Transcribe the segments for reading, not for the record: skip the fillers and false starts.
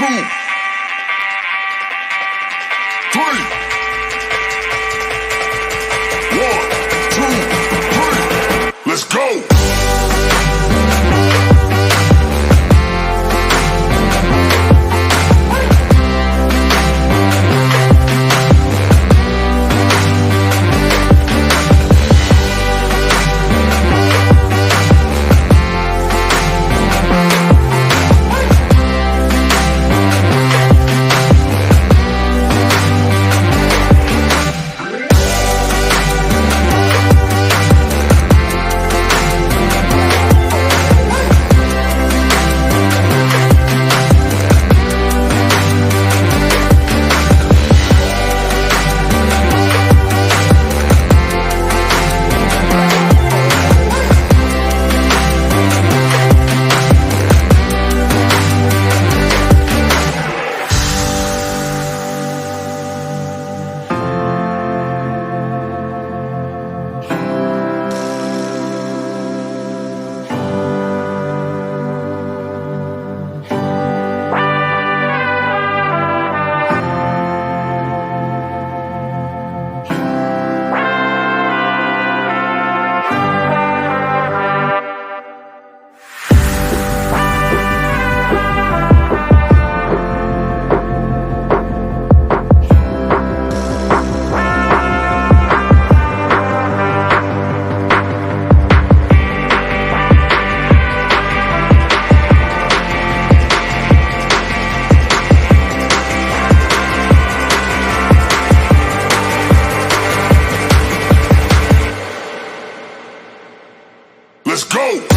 Let's go! Let's go!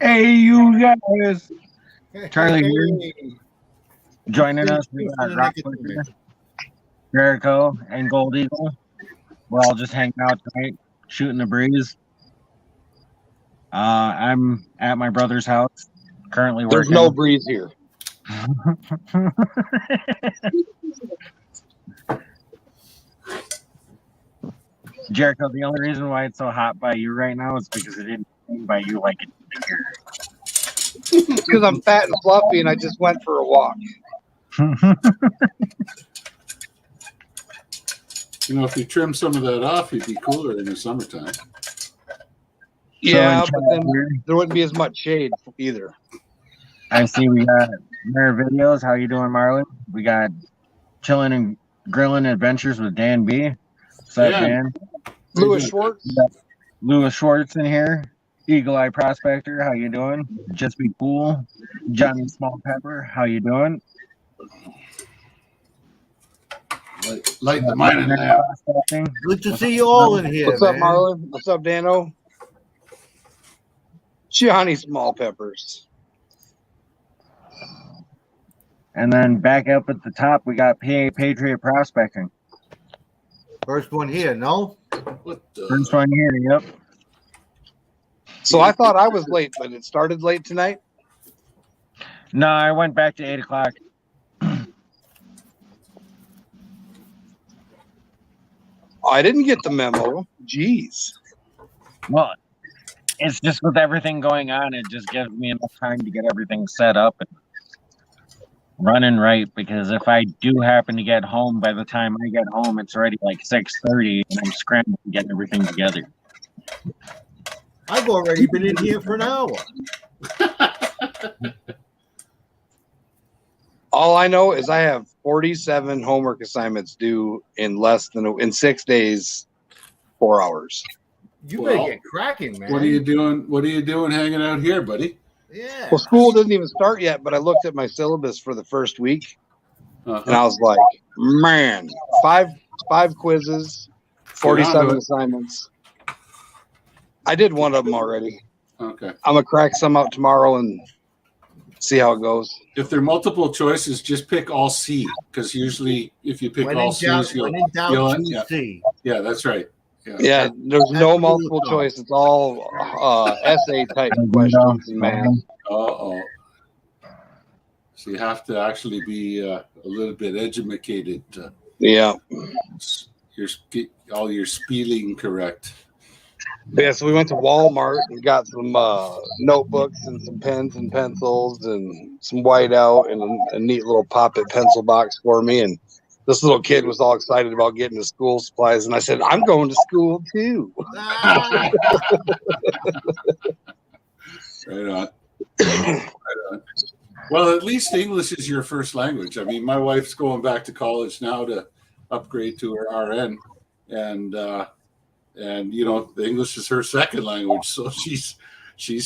Hey, you guys. Charlie here. Joining us. We got Rock Clicker, Jericho, and Gold Eagle. We're all just hanging out tonight, shooting the breeze. I'm at my brother's house, currently working. There's no breeze here. Jericho, the only reason why it's so hot by you right now is because it didn't rain by you like it did here. Because I'm fat and fluffy and I just went for a walk. You know, if you trim some of that off, you'd be cooler in the summertime. Yeah, but then there wouldn't be as much shade either. I see we got more videos. How you doing, Marlon? We got chilling and grilling adventures with Dan B. What's up, Dan? Lewis Schwartz. Lewis Schwartz in here. Eagle Eye Prospector, how you doing? Just Be Cool. Johnny Small Pepper, how you doing? Light the mining now. Good to see you all in here. What's up, Marlon? What's up, Dano? Johnny Small Peppers. And then back up at the top, we got PA Patriot Prospecting. First one here, no? First one here, yep. So I thought I was late, but it started late tonight? No, I went back to 8 o'clock. I didn't get the memo. Jeez. Well, it's just with everything going on, it just gives me enough time to get everything set up and running right, because if I do happen to get home, by the time I get home, it's already like 6:30 and I'm scrambling to get everything together. I've already been in here for an hour. All I know is I have 47 homework assignments due in 6 days, 4 hours. You better get cracking, man. What are you doing? What are you doing hanging out here, buddy? Yeah. Well, school doesn't even start yet, but I looked at my syllabus for the first week, and I was like, man, five quizzes, 47 assignments. I did one of them already. Okay. I'm going to crack some out tomorrow and See how it goes. If there are multiple choices, just pick all C, because usually if you pick When all in C's, doubt, when in doubt, choose C. yeah, that's right. Yeah, there's no That's multiple cool. choice. It's all essay type You know, questions and math. Uh-oh. So you have to actually be a little bit educated. Yeah. Get all your spelling correct. Yeah, so we went to Walmart and got some notebooks and some pens and pencils and some whiteout and a neat little pop-it pencil box for me. And this little kid was all excited about getting the school supplies. And I said, I'm going to school too. Ah, Right on. Right on. Well, at least English is your first language. I mean, my wife's going back to college now to upgrade to her RN, and you know, the English is her second language, so she's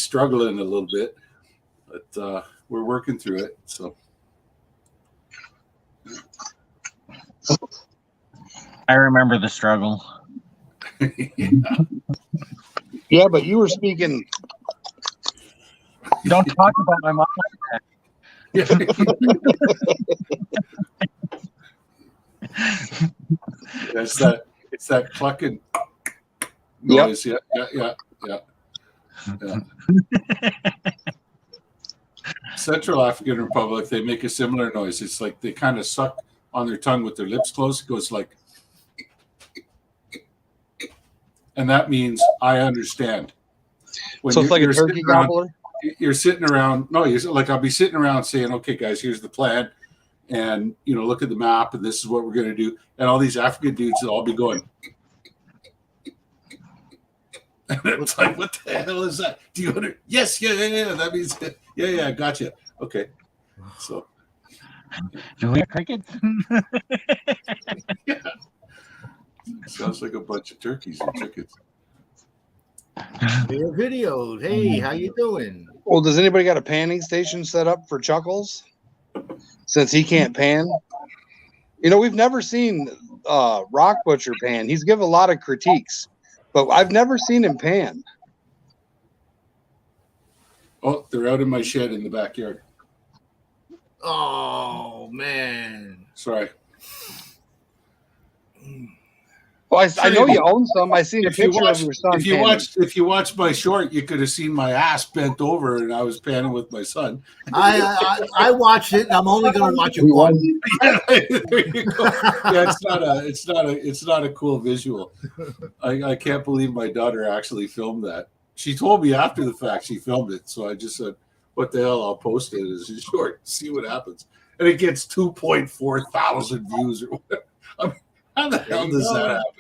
struggling a little bit, but we're working through it. So I remember the struggle. Yeah, but you were speaking. Don't talk about my mom. It's that clucking noise. Yep. Yeah. Central African Republic, they make a similar noise. It's like they kind of suck on their tongue with their lips closed. It goes like, and that means I understand. When So it's like a turkey gobbler? You're sitting around. No, you're like, I'll be sitting around saying, okay, guys, here's the plan. And, you know, look at the map and this is what we're going to do. And all these African dudes will all be going. And it's like, what the hell is that? Do you under? Yes, yeah. That means, yeah, gotcha. Okay. So. Do we have crickets? Yeah. Sounds like a bunch of turkeys and chickens. your videos. Hey, how you doing? Well, does anybody got a panning station set up for Chuckles? Since he can't pan. You know, we've never seen Rock Butcher pan. He's given a lot of critiques, but I've never seen him pan. Oh, they're out in my shed in the backyard. Oh man. Sorry. Well, I know you own some. I seen a picture of your son. If you watched my short, you could have seen my ass bent over, and I was panning with my son. I watched it. I'm only going to watch it once. Yeah, there you go. Yeah, it's not a cool visual. I can't believe my daughter actually filmed that. She told me after the fact she filmed it, so I just said, "What the hell? I'll post it as a short. See what happens." And it gets 2.4 thousand views or whatever. I mean, how the hell does that happen?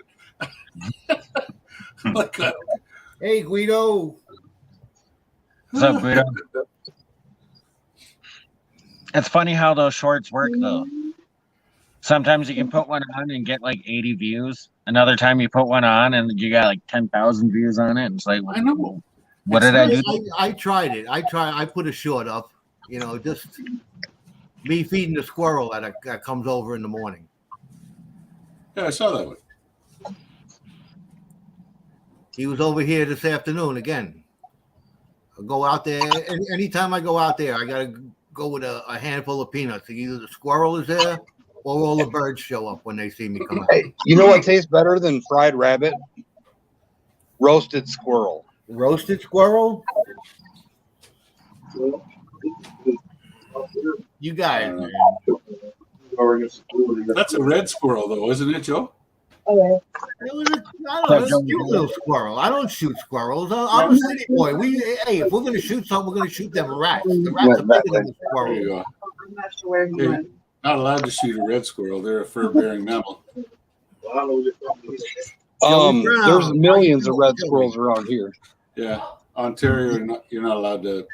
Like, Hey, Guido. What's up, Guido? It's funny how those shorts work, though. Sometimes you can put one on and get like 80 views. Another time you put one on and you got like 10,000 views on it. And it's like, I know. What did I do? I tried it. I put a short up. You know, just me feeding the squirrel that comes over in the morning. Yeah, I saw that one. He was over here this afternoon again. I go out there. Anytime I go out there, I got to go with a handful of peanuts. Either the squirrel is there or all the birds show up when they see me come out. Hey, you know what tastes better than fried rabbit? Roasted squirrel. Roasted squirrel? You guys, man. That's a red squirrel, though, isn't it, Joe? It was a cute little squirrel. I don't shoot squirrels. I'm a city boy. Hey, if we're going to shoot something, we're going to shoot them rats. The rats are bigger than the There squirrel. you go. I'm not sure where he went. Not allowed to shoot a red squirrel. They're a fur-bearing mammal. There's millions of red squirrels around here. Yeah, Ontario, you're not allowed to.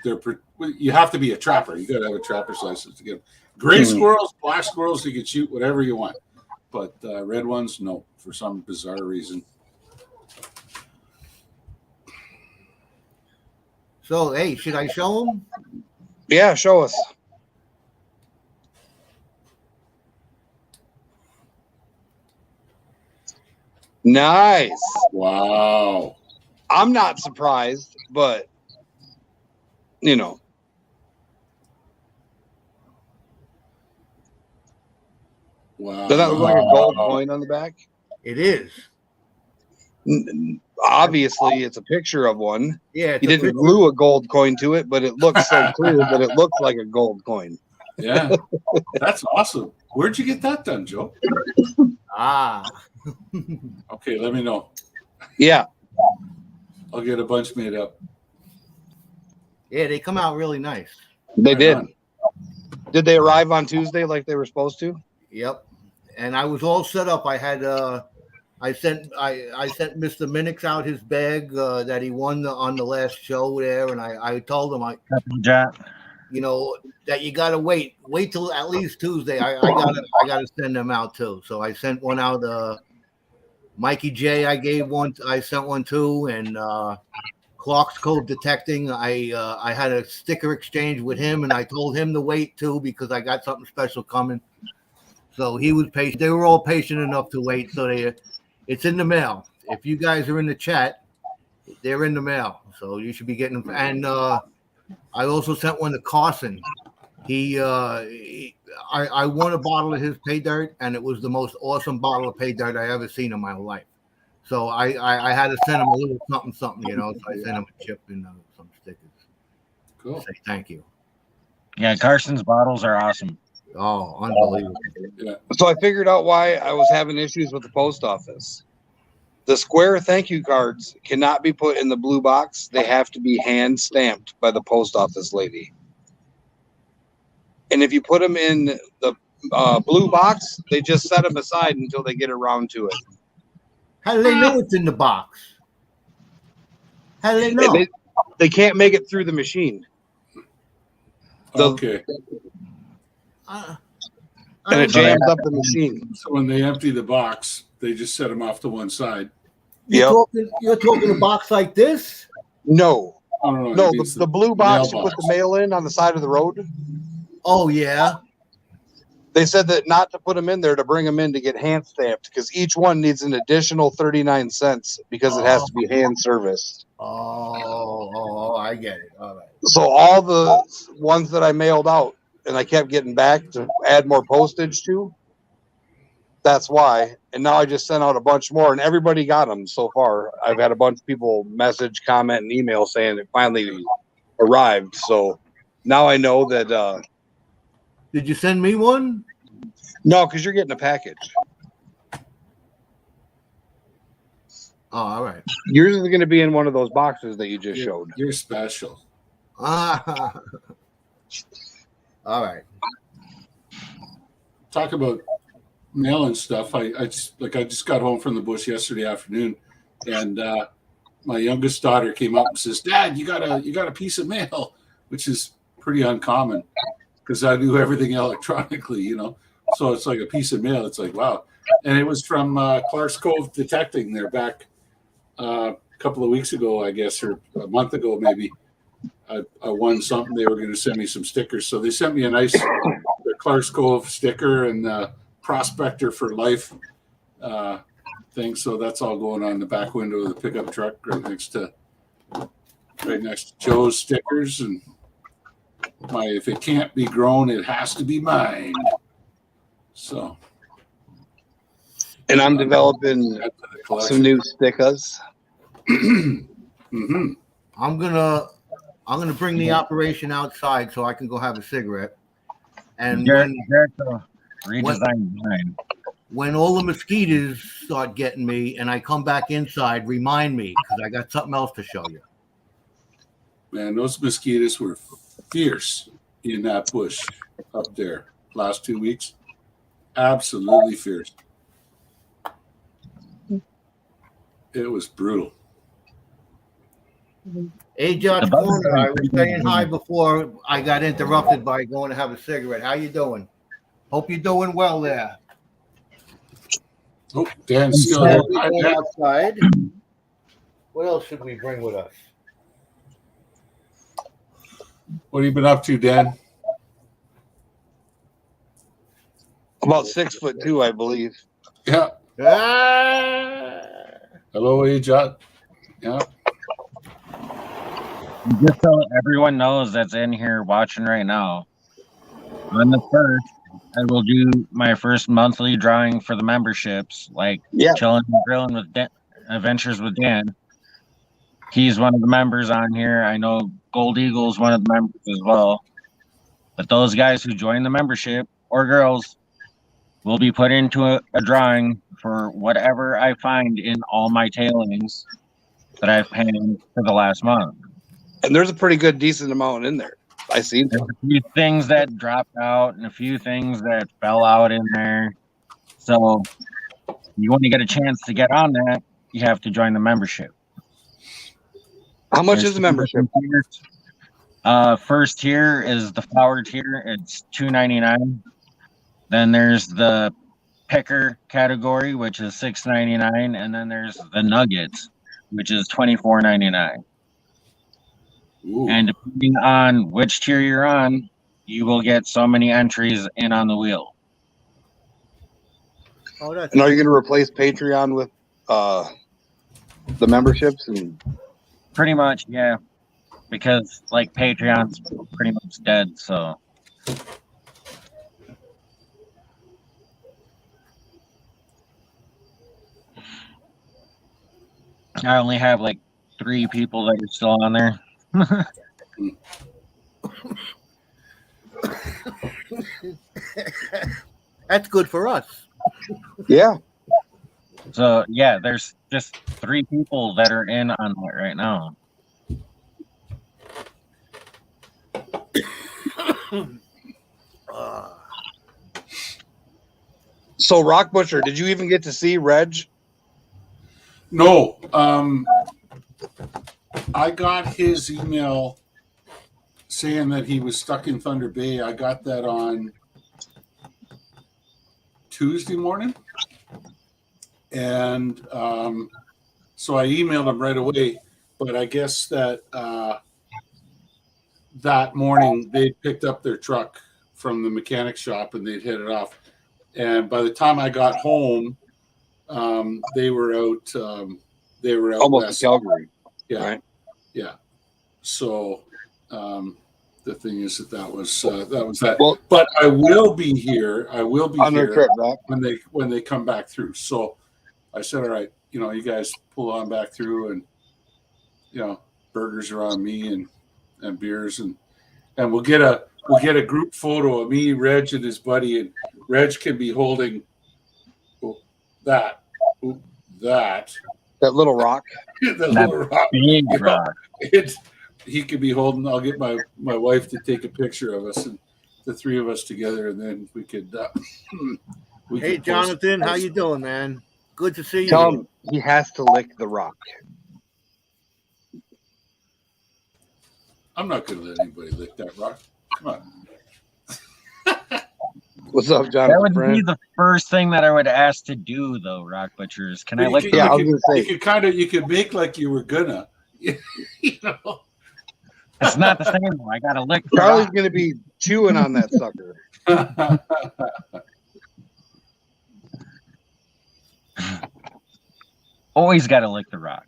You have to be a trapper. You got to have a trapper's license to get them. Gray squirrels, black squirrels, you can shoot whatever you want, but red ones, no, for some bizarre reason. So, hey, should I show them? Yeah, show us. Nice. Wow. I'm not surprised, but you know. Wow. Does that look like a gold coin on the back? It is. Obviously, it's a picture of one. Yeah, it's He a didn't picture. glue a gold coin to it, but it looks so clear that it looks like a gold coin. Yeah, that's awesome. Where'd you get that done, Joe? Ah. Okay, let me know. Yeah. I'll get a bunch made up. Yeah, they come out really nice. They Right did. on. Did they arrive on Tuesday like they were supposed to? Yep. And I was all set up. I had I sent Mr. Minix out his bag that he won on the last show there, and I told him Jack. you know that you gotta wait till at least Tuesday. I gotta send them out too. So I sent one out. Mikey J, I sent one too, and Clark's Code Detecting. I had a sticker exchange with him, and I told him to wait too because I got something special coming. So he was patient. They were all patient enough to wait. So it's in the mail. If you guys are in the chat, they're in the mail. So you should be getting them. And I also sent one to Carson. I won a bottle of his pay dirt, and it was the most awesome bottle of pay dirt I ever seen in my life. So I had to send him a little something, So I sent him a chip and some stickers. Cool. Say thank you. Yeah, Carson's bottles are awesome. Oh, unbelievable. Yeah. So I figured out why I was having issues with the post office. The square thank you cards cannot be put in the blue box. They have to be hand stamped by the post office lady. And if you put them in the blue box, they just set them aside until they get around to it. How do they know it's in the box? How do they know? And they can't make it through the machine. Okay. And it jams up the machine. So when they empty the box, they just set them off to one side. You're talking a box like this? No. I don't know. No, it means the blue box you mailbox. put the mail in on the side of the road. Oh yeah. They said that not to put them in there, to bring them in to get hand stamped, because each one needs an additional 39 cents because it has to be hand serviced. Oh, I get it. All right. So all the ones that I mailed out and I kept getting back to add more postage to, that's why. And now I just sent out a bunch more, and everybody got them so far. I've had a bunch of people message, comment, and email saying it finally arrived. So now I know that. Did you send me one? No, because you're getting a package. Oh, all right. Yours is going to be in one of those boxes that you just showed. You're special. Ah. All right. Talk about mailing stuff. I just got home from the bush yesterday afternoon, and my youngest daughter came up and says, "Dad, you got a piece of mail," which is pretty uncommon because I do everything electronically, So it's like a piece of mail. It's like, wow. And it was from Clark's Cove Detecting. They're back a couple of weeks ago, I guess, or a month ago maybe. I won something. They were going to send me some stickers. So they sent me a nice Clark's Cove sticker and Prospector for Life thing. So that's all going on in the back window of the pickup truck right next to Joe's stickers. And if it can't be grown, it has to be mine. So. And I'm developing some new stickers. Mm-hmm. I'm gonna bring the operation outside so I can go have a cigarette. And redesign mine. When all the mosquitoes start getting me and I come back inside, remind me because I got something else to show you. Man, those mosquitoes were fierce in that bush up there last 2 weeks. Absolutely fierce. It was brutal. Hey, Josh Corner, I was saying hi before I got interrupted by going to have a cigarette. How you doing? Hope you're doing well there. Oh, Dan's still outside. What else should we bring with us? What have you been up to, Dan? About 6'2", I believe. Yeah. Ah! Hello, Ajot. Yeah. Just so everyone knows that's in here watching right now. On the 1st, I will do my first monthly drawing for the memberships, like Yeah. chilling and grilling with Adventures with Dan. He's one of the members on here. I know Gold Eagle's one of the members as well. But those guys who join the membership, or girls, will be put into a drawing for whatever I find in all my tailings that I've painted for the last month. And there's a pretty good, decent amount in there. I seen There's some. a few things that dropped out and a few things that fell out in there. So you want to get a chance to get on that, you have to join the membership. How much There's is the membership? First tier is the flower tier. It's $2.99. Then there's the picker category, which is $6.99, and then there's the nuggets, which is $24.99. And depending on which tier you're on, you will get so many entries in on the wheel. Oh, that's And are you going to replace Patreon with the memberships? And Pretty much, yeah. Because like Patreon's pretty much dead, so I only have like 3 people that are still on there. that's good for us. yeah, So yeah, there's just 3 people that are in on that right now. so Rock Butcher, did you even get to see Reg? No. I got his email saying that he was stuck in Thunder Bay. I got that on Tuesday morning. And so I emailed him right away. But I guess that that morning they picked up their truck from the mechanic shop and they'd headed off. And by the time I got home, they were out. They were out Almost west. to Calgary. Yeah, Right. yeah. So the thing is that was that. Well, but I will be here. I will be on their here trip, Rock. when they come back through. So I said, all right, you guys pull on back through, and burgers are on me and beers, and we'll get a group photo of me, Reg, and his buddy, and Reg can be holding that That little rock. the That little rock. big rock. He could be holding. I'll get my wife to take a picture of us and the 3 of us together, and then we could. Hey, could post Jonathan, it. how you doing, man? Good to see Tell you. him he has to lick the rock. I'm not going to let anybody lick that rock. Come on. What's up, That Jonathan? would be Friend? the first thing that I would ask to do, though, Rock Butchers. Can I You lick could- the Yeah, I rock? was gonna say. You could make like you were gonna. It's not the same, though. I gotta lick the Charlie's rock. going to be chewing on that sucker. Always gotta lick the rock.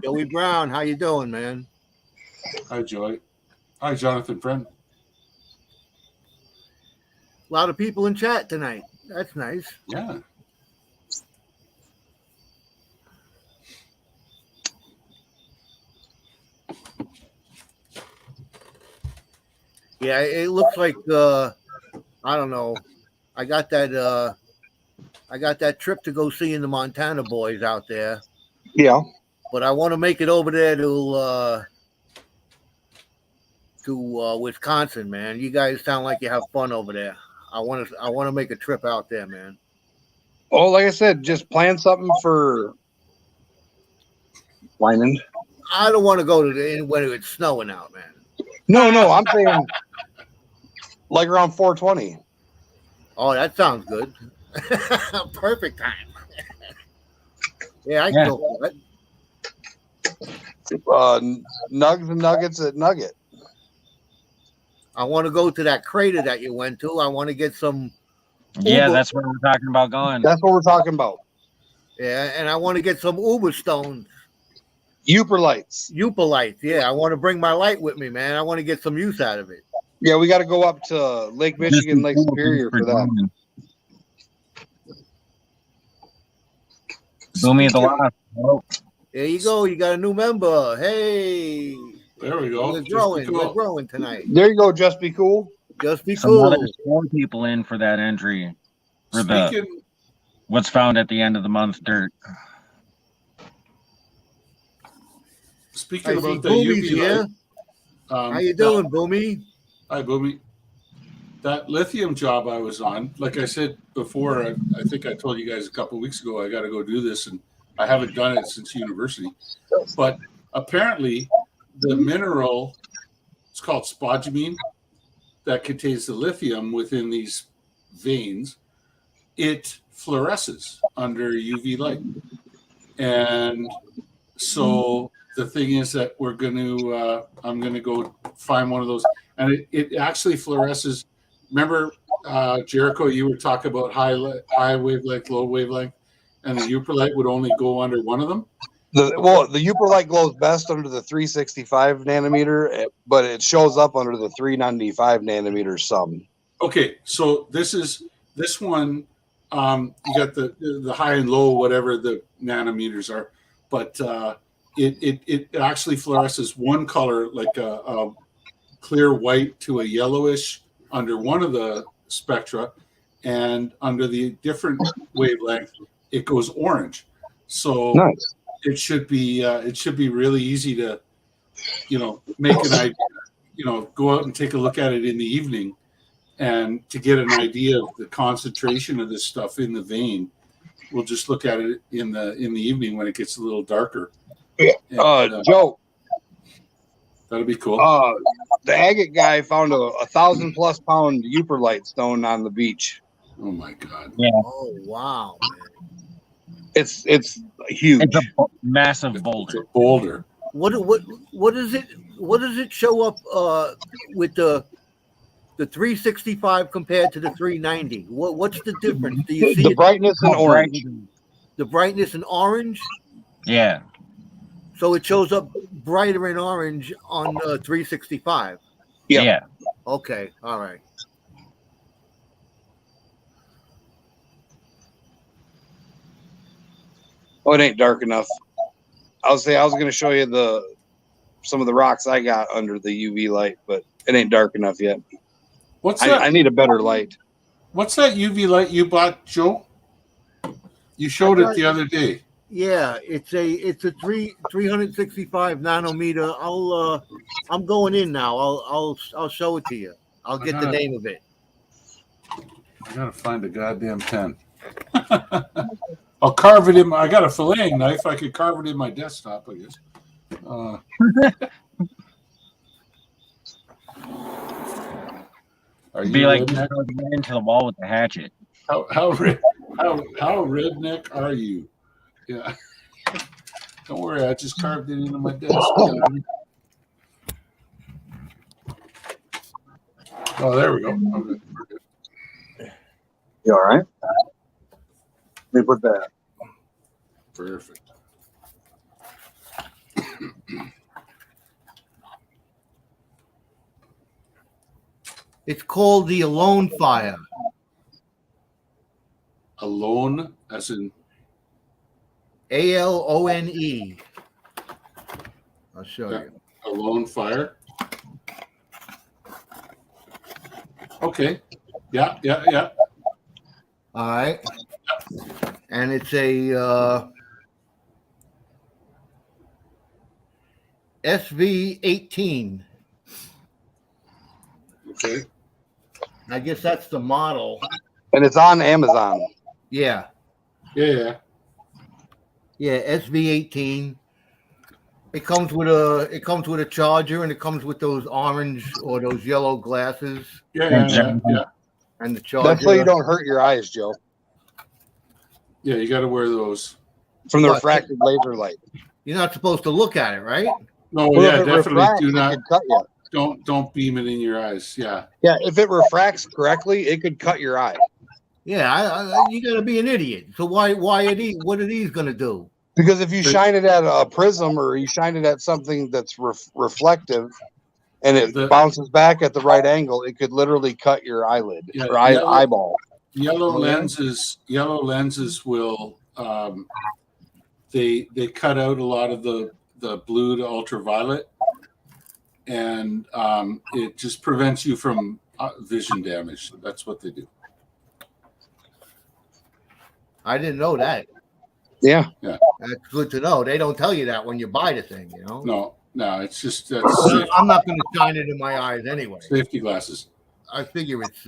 Joey Brown, how you doing, man? Hi, Joy. Hi, Jonathan, friend. A lot of people in chat tonight. That's nice. Yeah. Yeah, it looks like I don't know. I got that trip to go see in the Montana boys out there, Yeah. but I want to make it over there to Wisconsin, man. You guys sound like you have fun over there. I want to make a trip out there, man. Oh, like I said, just plan something for Lyman. I don't want to go to when it's snowing out, man. No, I'm saying like around 420. Oh, that sounds good. Perfect time. Yeah, I can Yeah. go for it. Nugs and Nuggets at Nugget. I want to go to that crater that you went to. I want to get some. Yeah, Uber. that's where we're talking about going. That's what we're talking about. Yeah, and I want to get some Uber stones. Uper lights. Uper lights. Yeah, I want to bring my light with me, man. I want to get some use out of it. Yeah, we got to go up to Lake Michigan, Lake Superior for that. Boomy the Lost. Oh, There you go. You got a new member. Hey, There we go. we're Just growing. be cool. We're growing tonight. There you go. Just be cool. Just be so cool. now there's 4 people in for that entry for Speaking, what's found at the end of the month dirt. speaking I about see the Boomy's UV here. light, How you doing, Boomy? Hi, Boomy. That lithium job I was on, like I said before, I think I told you guys a couple of weeks ago, I got to go do this, and I haven't done it since university. But apparently, the mineral, it's called spodumene, that contains the lithium within these veins, it fluoresces under UV light. And so the thing is that I'm going to go find one of those, and it actually fluoresces. Remember, Jericho, you were talking about high wavelength, low wavelength, and the UPR light would only go under one of them. The UPR light glows best under the 365 nanometer, but it shows up under the 395 nanometer some. Okay, so this one. You got the high and low, whatever the nanometers are, but it actually fluoresces one color, like a clear white to a yellowish under one of the spectra, and under the different wavelength, it goes orange. So Nice. it should be really easy to, make an idea, go out and take a look at it in the evening, and to get an idea of the concentration of this stuff in the vein. We'll just look at it in the evening when it gets a little darker. Yeah. And, Joe, that'll be cool. the agate guy found a 1,000+ pound UPR light stone on the beach. Oh my God. Yeah, Oh wow, man. It's huge. it's a massive It's boulder. a boulder. What is it? What does it show up with the 365 compared to the 390? What's the difference? Do you see The it, brightness in How orange. bright- the brightness in orange? Yeah, So it shows up brighter in orange on 365. Yeah. yeah. Okay, all right. Oh, it ain't dark enough. I was going to show you some of the rocks I got under the UV light, but it ain't dark enough yet. What's that? I need a better light. What's that UV light you bought, Joe? You showed it the other day. Yeah, it's a 365 nanometer. I'm going in now. I'll show it to you. I'll get the name of it. I gotta find a goddamn pen. I'll carve it in. I got a filleting knife. I could carve it in my desktop, I guess. Are It'd be you like redneck? going into the wall with the hatchet. How redneck are you? Yeah. Don't worry, I just carved it into my desk. Oh, there we go. Okay, we're good. You all right? Let me put that. Perfect. It's called the Alone Fire. Alone, as in ALONE. I'll show you. Alone Fire. Okay. Yeah. All right. And it's a SV18. Okay. I guess that's the model. And it's on Amazon. Yeah. Yeah. Yeah, SV18. It comes with a charger, and it comes with those orange or those yellow glasses Yeah. and the charger. That's so you don't hurt your eyes, Joe. Yeah, you got to wear those. From the What? refracted laser light. You're not supposed to look at it, right? No, Well, yeah, if it definitely refracts, do it not. could cut you. Don't beam it in your eyes. Yeah. Yeah, if it refracts correctly, it could cut your eye. Yeah, you got to be an idiot. So why are these? What are these going to do? Because if you shine it at a prism or you shine it at something that's reflective, and it The- bounces back at the right angle, it could literally cut your eyelid Yeah, or yellow- eyeball. Yellow Oh, yeah? lenses will they cut out a lot of the blue to ultraviolet, and it just prevents you from vision damage. That's what they do. I didn't know that. Yeah. That's good to know. They don't tell you that when you buy the thing, you know. No, it's just that's I'm not going to shine it in my eyes anyway. safety glasses. I figure it's.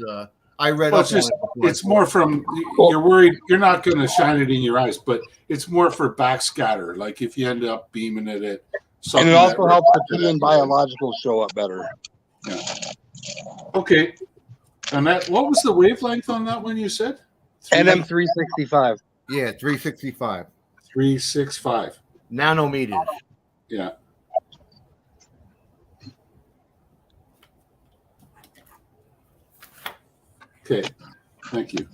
I read Well, up it's just on it before. it's more from you're worried you're not going to shine it in your eyes, but it's more for backscatter. Like if you end up beaming it at And something. it also that- helps the P and biological show up better. Okay, and that what was the wavelength on that one you said? NM365. Yeah, 365 365. nanometers. Yeah. Okay, thank you.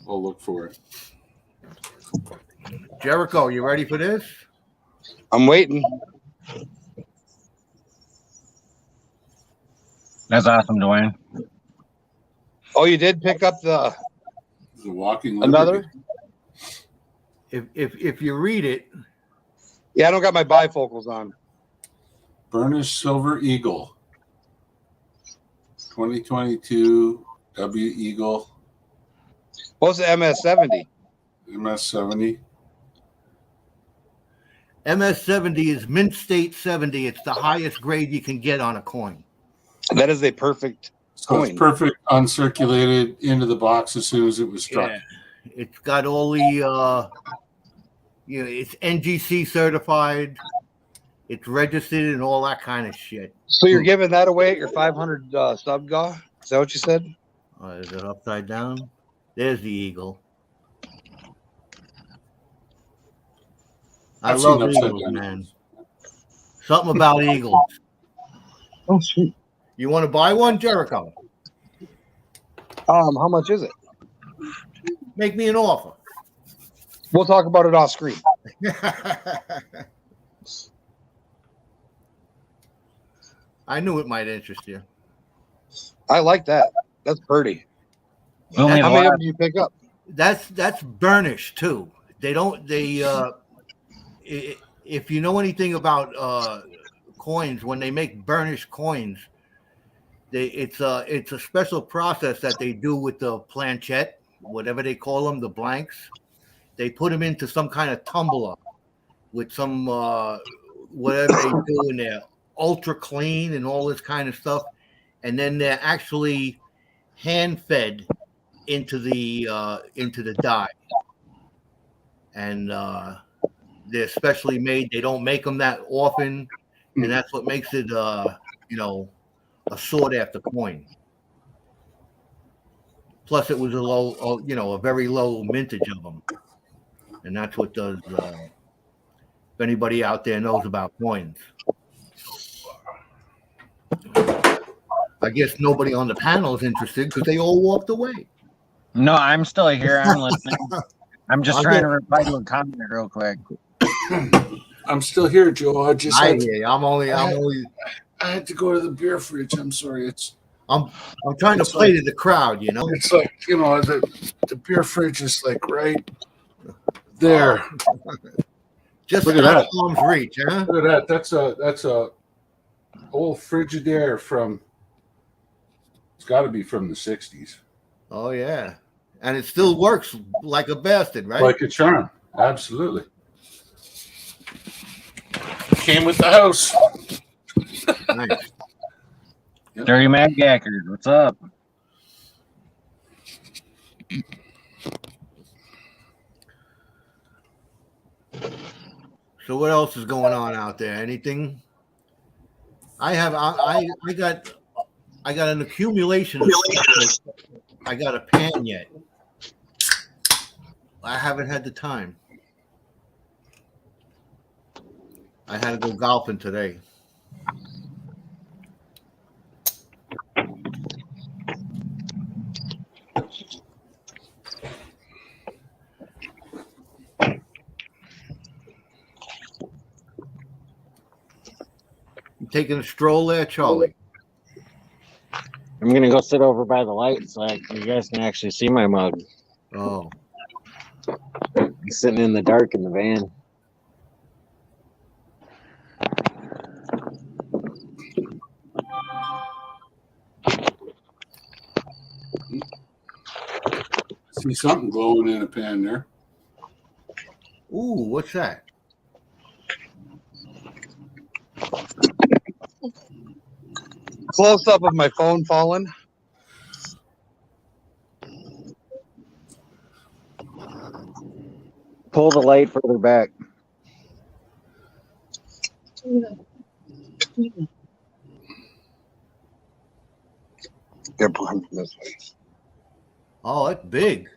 I'll look for it. Jericho, you ready for this? I'm waiting. That's awesome, Dwayne. Oh, you did pick up the The Walking another? Liberty. If you read it, Yeah, I don't got my bifocals on. Burnished Silver Eagle. 2022 W Eagle What's the MS70? MS70. MS70 is mint state 70. It's the highest grade you can get on a coin. That is a perfect So coin. it's perfect uncirculated into the box as soon as it was struck. Yeah, it's got all the it's NGC certified. It's registered and all that kind of shit. So you're giving that away at your 500 sub gaw? Is that what you said? Is it upside down? There's the eagle. I I've seen love upside eagles, down man. Something about eagles. Oh, sweet. You want to buy one, Jericho? How much is it? Make me an offer. We'll talk about it off screen. I knew it might interest you. I like that. That's pretty. Only How many of lot- them do you pick up? That's burnished too. If you know anything about coins, when they make burnished coins, it's a special process that they do with the planchette, whatever they call them, the blanks. They put them into some kind of tumbler with some whatever they do in there, ultra clean and all this kind of stuff, and then they're actually hand fed into the die, and they're specially made. They don't make them that often, and that's what makes it a sought after coin. Plus, it was a very low mintage of them, and that's what does. If anybody out there knows about coins, I guess nobody on the panel is interested because they all walked away. No, I'm still here. I'm listening. I'm just I'm trying good. to reply to a comment real quick. I'm still here, Joe. I just I had hear you. I had to go to the beer fridge. I'm sorry. I'm trying to It's play like- to the crowd, you know. It's like, the beer fridge is like right there. Just Look at out that. of arm's reach, huh? Look at that. That's a old Frigidaire from. It's got to be from the '60s. Oh yeah, and it still works like a bastard, right? Like a charm. Absolutely. Came with the house. Nice. Dirty Mad Gackers, what's up? So what else is going on out there? Anything? I got an accumulation of stuff. I got a pan yet. I haven't had the time. I had to go golfing today. taking a stroll there, Charlie? I'm gonna go sit over by the light so you guys can actually see my mug. Oh, I'm sitting in the dark in the van. See something glowing in a pan there. ooh, what's that? Close up of my phone falling. Pull the light further back. Yeah, pull him from this way. Oh, it's big.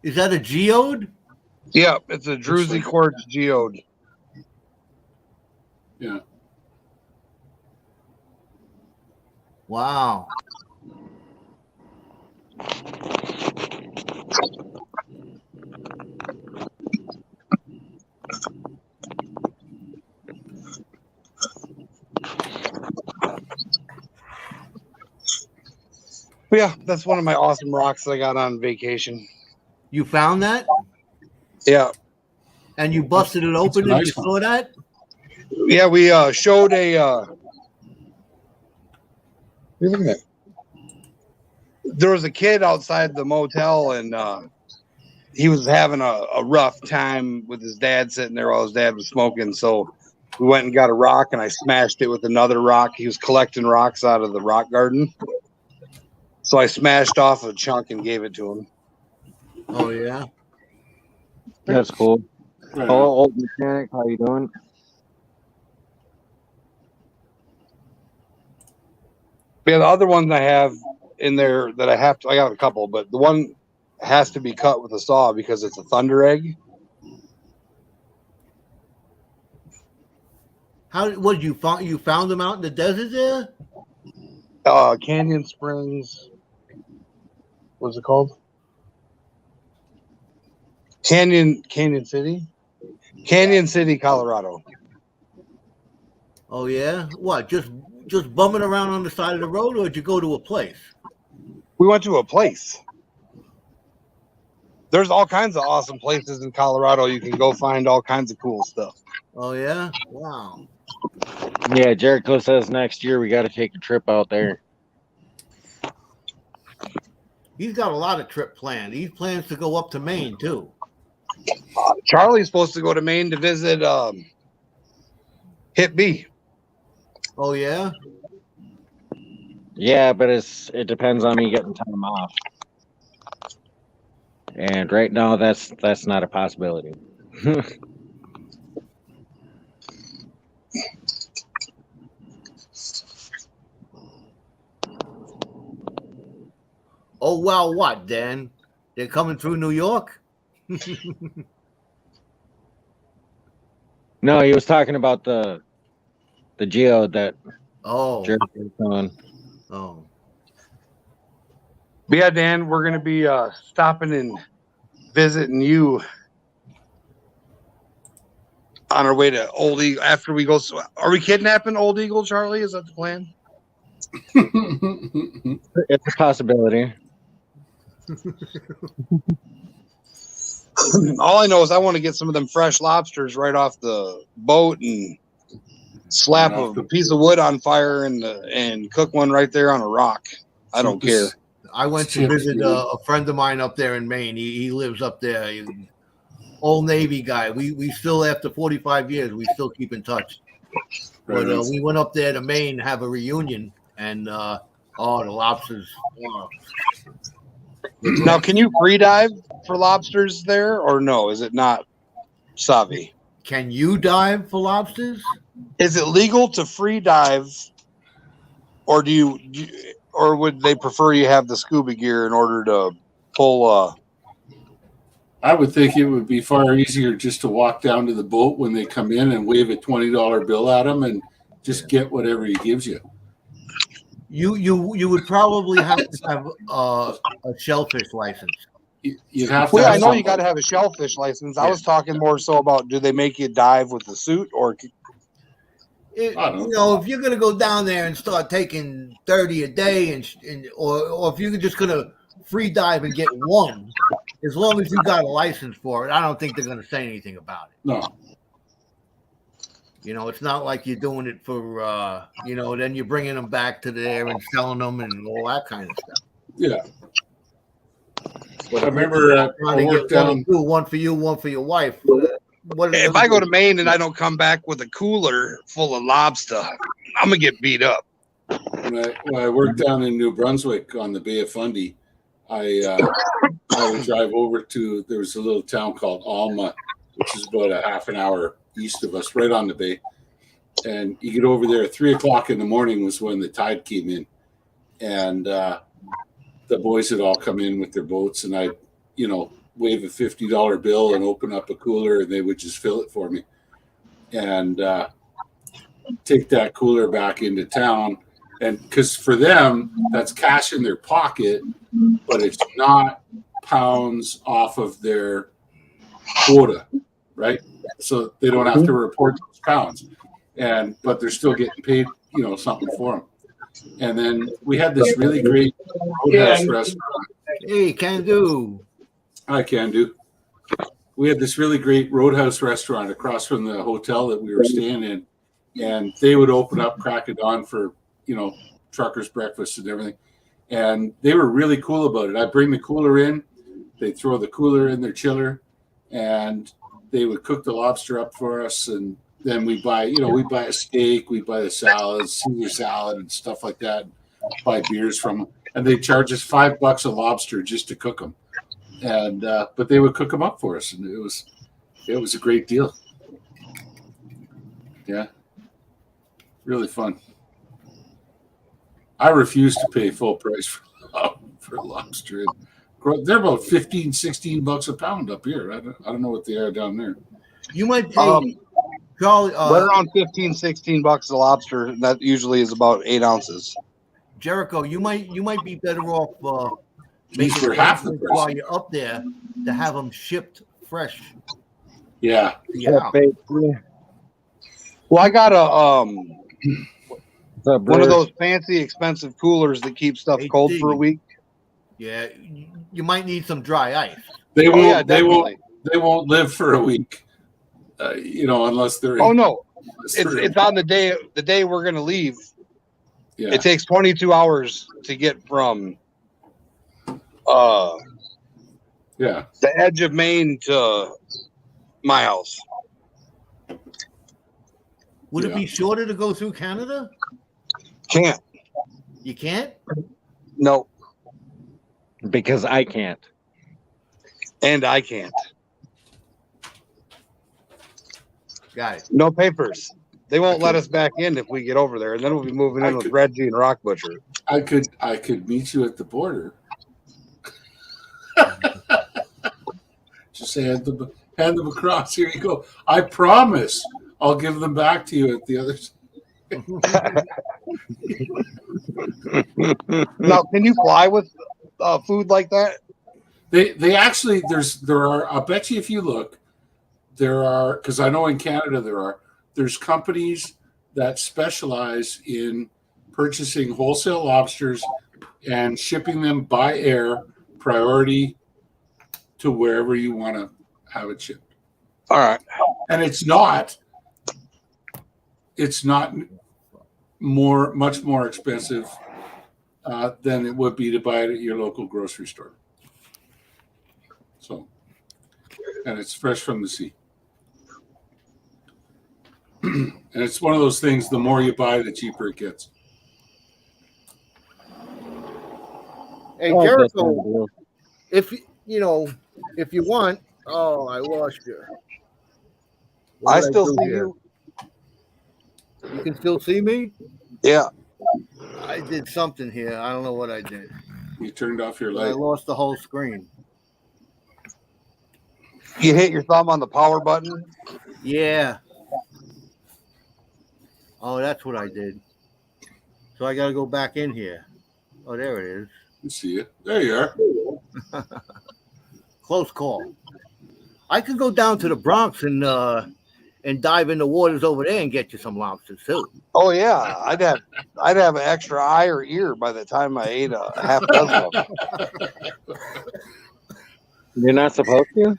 Is that a geode? Yeah, it's a druzy quartz geode. Yeah. Wow. But yeah, that's one of my awesome rocks that I got on vacation. You found that? Yeah. And you busted it open and nice you one. saw that? Yeah, we showed a look at that. There was a kid outside the motel and he was having a rough time with his dad sitting there while his dad was smoking. So we went and got a rock and I smashed it with another rock. He was collecting rocks out of the rock garden. So I smashed off a chunk and gave it to him. Oh, yeah. That's cool. Right. Hello, old mechanic. How you doing? Yeah, the other ones I have in there that I got a couple, but the one has to be cut with a saw because it's a thunder egg. How? What you found? You found them out in the desert there? Canyon Springs. What's it called? Canyon City, Colorado. Oh yeah. What? Just bumming around on the side of the road, or did you go to a place? We went to a place. There's all kinds of awesome places in Colorado. You can go find all kinds of cool stuff. Oh yeah. Wow. Yeah, Jericho says next year we got to take a trip out there. He's got a lot of trip planned. He plans to go up to Maine too. Charlie's supposed to go to Maine to visit Hit B. Oh yeah. Yeah, but it depends on me getting time off. And right now, that's not a possibility. Oh well, what, Dan? They're coming through New York? No, he was talking about the geode that Oh. Jericho's on. Oh. But yeah, Dan, we're gonna be stopping and visiting you on our way to Old Eagle. After we go, are we kidnapping Old Eagle, Charlie? Is that the plan? It's a possibility. All I know is I want to get some of them fresh lobsters right off the boat and slap a piece of wood on fire and cook one right there on a rock. I don't care. I went to visit a friend of mine up there in Maine. He lives up there. Old Navy guy. We still, after 45 years, we still keep in touch. But we went up there to Maine to have a reunion, and the lobsters. Oh. Now, can you free dive for lobsters there, or no? Is it not savvy? Can you dive for lobsters? Is it legal to free dive, or or would they prefer you have the scuba gear in order to pull? I would think it would be far easier just to walk down to the boat when they come in and wave a $20 bill at them and just get whatever he gives you. You would probably have to have a shellfish license. you'd have to. Well, I have know you something. got to have a shellfish license. I was talking more so about, do they make you dive with the suit, or It, I don't know. you know, if you're gonna go down there and start taking 30 a day, or if you're just gonna free dive and get one, as long as you got a license for it, I don't think they're gonna say anything about it. No. You know, it's not like you're doing it for, then you're bringing them back to there and selling them and all that kind of stuff. Yeah. I remember Trying I to worked get one, down. or two, one for you, one for your wife. What are they if gonna I go do? to Maine and I don't come back with a cooler full of lobster, I'm gonna get beat up. When I worked down in New Brunswick on the Bay of Fundy, I would drive over to, there was a little town called Alma, which is about a half an hour east of us, right on the bay. And you get over there at 3:00 in the morning was when the tide came in, and the boys had all come in with their boats, and I'd, wave a $50 bill and open up a cooler, and they would just fill it for me, and take that cooler back into town. And because for them, that's cash in their pocket, but it's not pounds off of their quota, right? So they don't have to report those pounds, but they're still getting paid, something for them. And then we had this really great roadhouse restaurant. Hey, can do. I can do. We had this really great roadhouse restaurant across from the hotel that we were staying in, and they would open up crack of dawn for, truckers' breakfast and everything. And they were really cool about it. I'd bring the cooler in, they'd throw the cooler in their chiller, and they would cook the lobster up for us. And then we buy a steak, we buy the salads, Caesar salad and stuff like that, buy beers from them. And they charge us $5 a lobster just to cook them. And but they would cook them up for us, and it was a great deal. Yeah, really fun. I refuse to pay full price for lobster. They're about $15-$16 a pound up here. I don't know what they are down there. You might pay, Charlie. Right around $15-$16 a lobster. And that usually is about 8 ounces. Jericho, you might be better off These for half the price while you're up there to have them shipped fresh. Yeah. Yeah. Well, I got one of those fancy, expensive coolers that keep stuff cold for a week. Yeah, you might need some dry ice. They won't. Yeah, they won't live for a week. Unless they're. Oh no, it's on the day we're gonna leave. Yeah. It takes 22 hours to get from the edge of Maine to my house. Would it be shorter to go through Canada? Can't. You can't? No. Because I can't. And I can't. Guys. No papers. They won't let us back in if we get over there, and then we'll be moving in with Reggie and Rock Butcher. I could meet you at the border. Just say hand them across. Here you go. I promise I'll give them back to you at the other side. Now, can you fly with food like that? They actually there are. I'll bet you if you look, there are, because I know in Canada there's companies that specialize in purchasing wholesale lobsters and shipping them by air, priority to wherever you want to have it shipped. All right. And it's not much more expensive than it would be to buy it at your local grocery store. So, and it's fresh from the sea. And it's one of those things, the more you buy, the cheaper it gets. Hey, Jericho, if you want, I lost you. I still see you. You can still see me? Yeah. I did something here. I don't know what I did. You turned off your I light. lost the whole screen. You hit your thumb on the power button? Yeah. Oh, that's what I did. So I got to go back in here. Oh, there it is. I see you. There you are. Close call. I could go down to the Bronx and dive in the waters over there and get you some lobsters too. Oh yeah, I'd have an extra eye or ear by the time I ate a half dozen of them. You're not supposed to?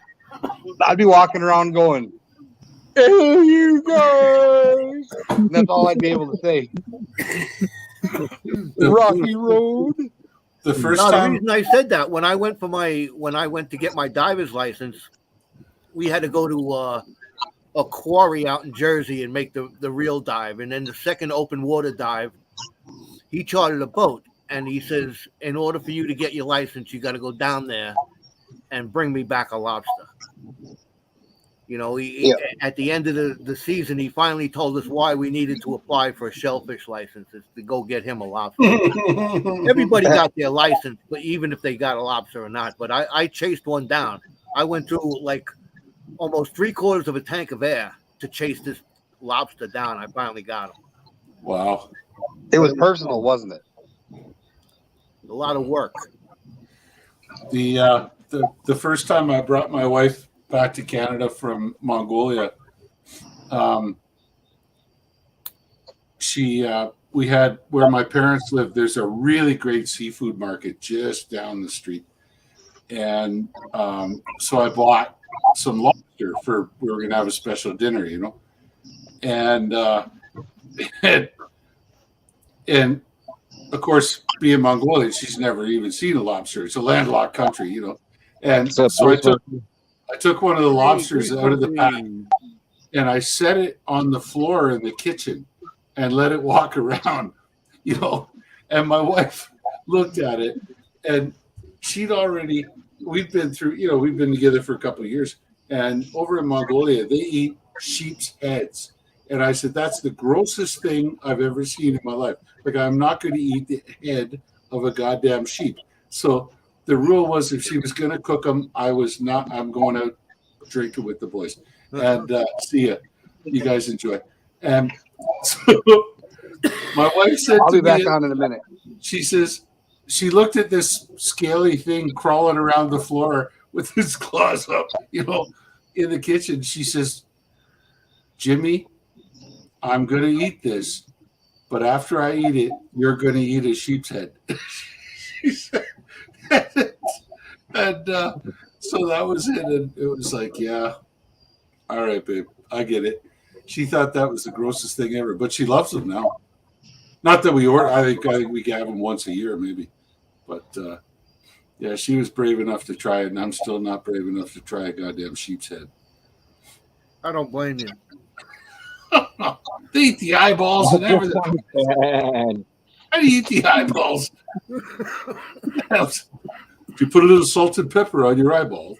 I'd be walking around going, "Hey, you guys!" And that's all I'd be able to say. Rocky Road. The first No, the time, reason I said that when I went to get my diver's license, we had to go to a quarry out in Jersey and make the real dive, and then the second open water dive, he chartered a boat, and he says, in order for you to get your license, you got to go down there and bring me back a lobster. You know, at the end of the season, he finally told us why we needed to apply for a shellfish license, is to go get him a lobster. Everybody got their license, but even if they got a lobster or not. But I chased one down. I went through like almost 3/4 of a tank of air to chase this lobster down. I finally got him. wow. It was personal, wasn't it? A lot of work. The first time I brought my wife back to Canada from Mongolia, we had, where my parents lived, there's a really great seafood market just down the street, and so I bought some lobster we were gonna have a special dinner, you know, and and of course, being Mongolian, she's never even seen a lobster. It's a landlocked country, you know, and so I took one of the lobsters out of the pack and I set it on the floor in the kitchen and let it walk around, you know. And my wife looked at it, and we've been together for a couple of years. And over in Mongolia, they eat sheep's heads. And I said, that's the grossest thing I've ever seen in my life. Like, I'm not going to eat the head of a goddamn sheep. So the rule was, if she was going to cook them, I'm going out drinking with the boys. And see ya. You guys enjoy. And so my wife said, I'll be back on in a minute. She says, she looked at this scaly thing crawling around the floor with its claws up, you know, in the kitchen. She says, Jimmy, I'm going to eat this, but after I eat it, you're going to eat a sheep's head. She said, and so that was it. And it was like, yeah, all right, babe, I get it. She thought that was the grossest thing ever, but she loves them now. Not that we order. I think we have them once a year, maybe. But yeah, she was brave enough to try it, and I'm still not brave enough to try a goddamn sheep's head. I don't blame you. They eat the eyeballs and everything. How do you eat the eyeballs? If you put a little salt and pepper on your eyeball,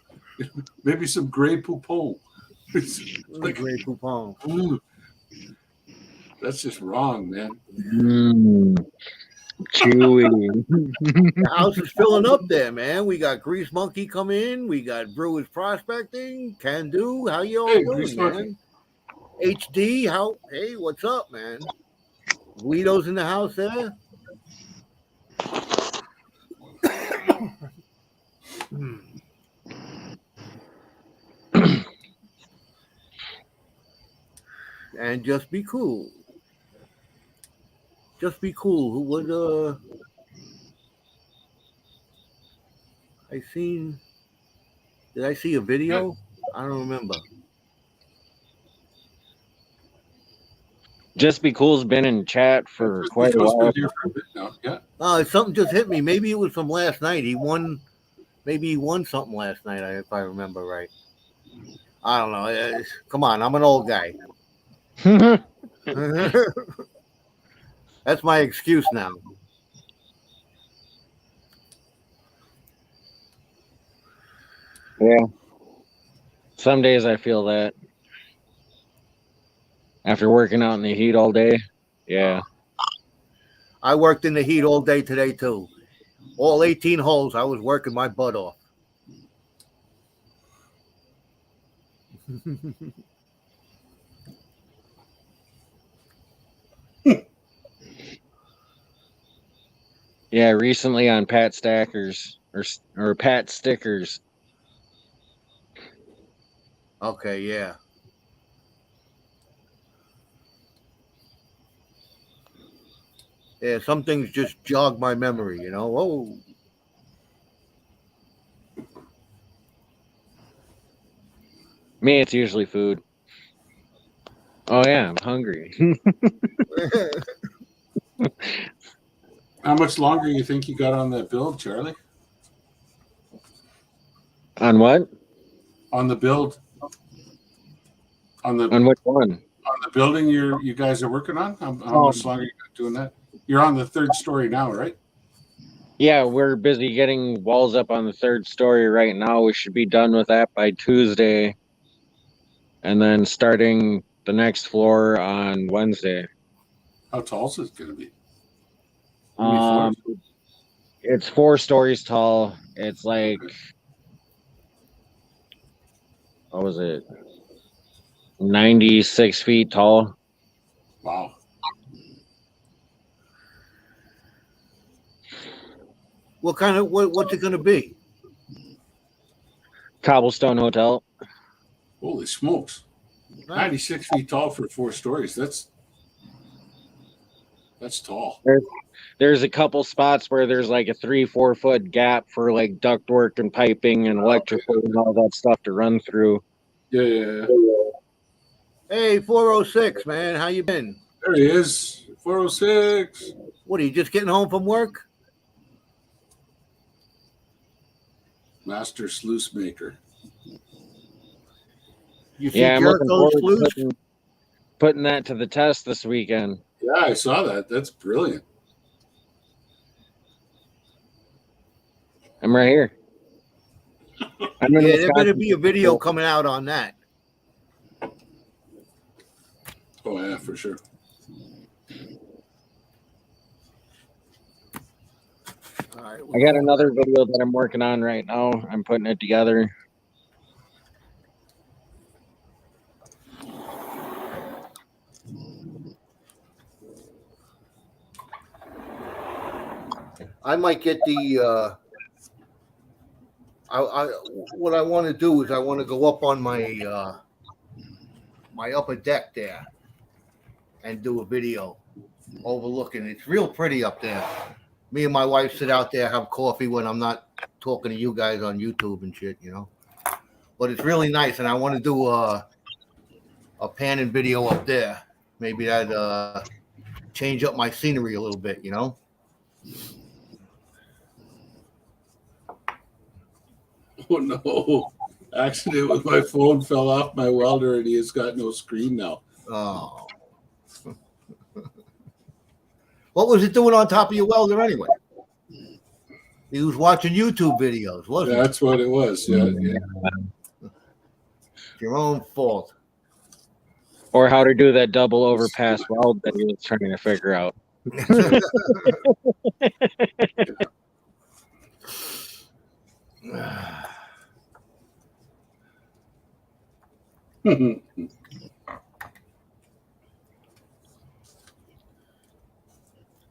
maybe some Grey Poupon. Grey Poupon. That's just wrong, man. Chewy. The house is filling up there, man. We got Grease Monkey come in. We got Brewers Prospecting. Can Do. How you all doing, man? HD. Hey, what's up, man? Guido's in the house there. And Just Be Cool. Just Be Cool. Who would did I see a video? I don't remember. Just Be Cool's been in chat for quite a while. Yeah. Something just hit me. Maybe it was from last night. Maybe he won something last night, if I remember right. I don't know. Come on, I'm an old guy. That's my excuse now. Yeah. Some days I feel that. After working out in the heat all day. Yeah. I worked in the heat all day today, too. All 18 holes, I was working my butt off. Yeah, recently on Pat Stackers or Pat Stickers, Okay, yeah. Yeah, some things just jog my memory, you know. Oh, Me, it's usually food. Oh yeah, I'm hungry. How much longer you think you got on that build, Charlie? On what? On the build, on the On which one? building you guys are working on? How Oh, much longer you got doing that? You're on the third story now, right? yeah, we're busy getting walls up on the third story right now. We should be done with that by Tuesday, and then starting the next floor on Wednesday. How tall is it going to be? How many Um, floors? it's 4 stories tall. It's like, what was it? 96 feet tall. Wow. what's it gonna be? Cobblestone hotel. Holy smokes. 96 feet tall for 4 stories. That's tall. There's a couple spots where there's like a 3-4 foot gap for like ductwork and piping and electrical and all that stuff to run through. Yeah. Hey, 406, man, how you been? There he is. 406. What are you just getting home from work? Master sluice maker. You see Yeah, I'm looking Jericho's forward to sluice? putting that to the test this weekend. Yeah, I saw that. That's brilliant. I'm right here. I'm in Yeah, there better Wisconsin. be a video coming out on that. Oh, yeah, for sure. All right, I got another video that I'm working on right now. I'm putting it together. I might get the. What I want to do is I want to go up on my my upper deck there and do a video overlooking. It's real pretty up there. Me and my wife sit out there, have coffee when I'm not talking to you guys on YouTube and shit, you know. But it's really nice, and I want to do a panning video up there. Maybe that change up my scenery a little bit, you know. Oh, no. Accident with my phone fell off my welder and he has got no screen now. Oh. What was it doing on top of your welder anyway? He was watching YouTube videos, wasn't Yeah, that's what it was. Yeah. it? Your own fault. Or how to do that double overpass weld that he was trying to figure out.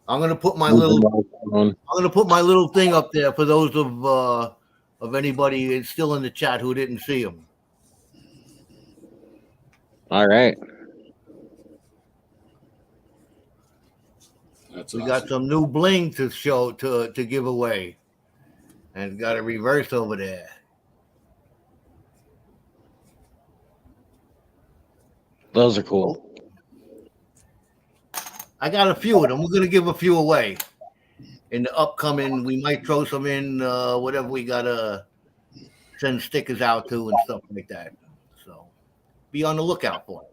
I'm gonna put my little thing up there for those of anybody that's still in the chat who didn't see them. All right. That's We awesome. got some new bling to show to give away, and got a reverse over there. Those are cool. I got a few of them. We're gonna give a few away in the upcoming. We might throw some in whatever we gotta send stickers out to and stuff like that. So be on the lookout for it.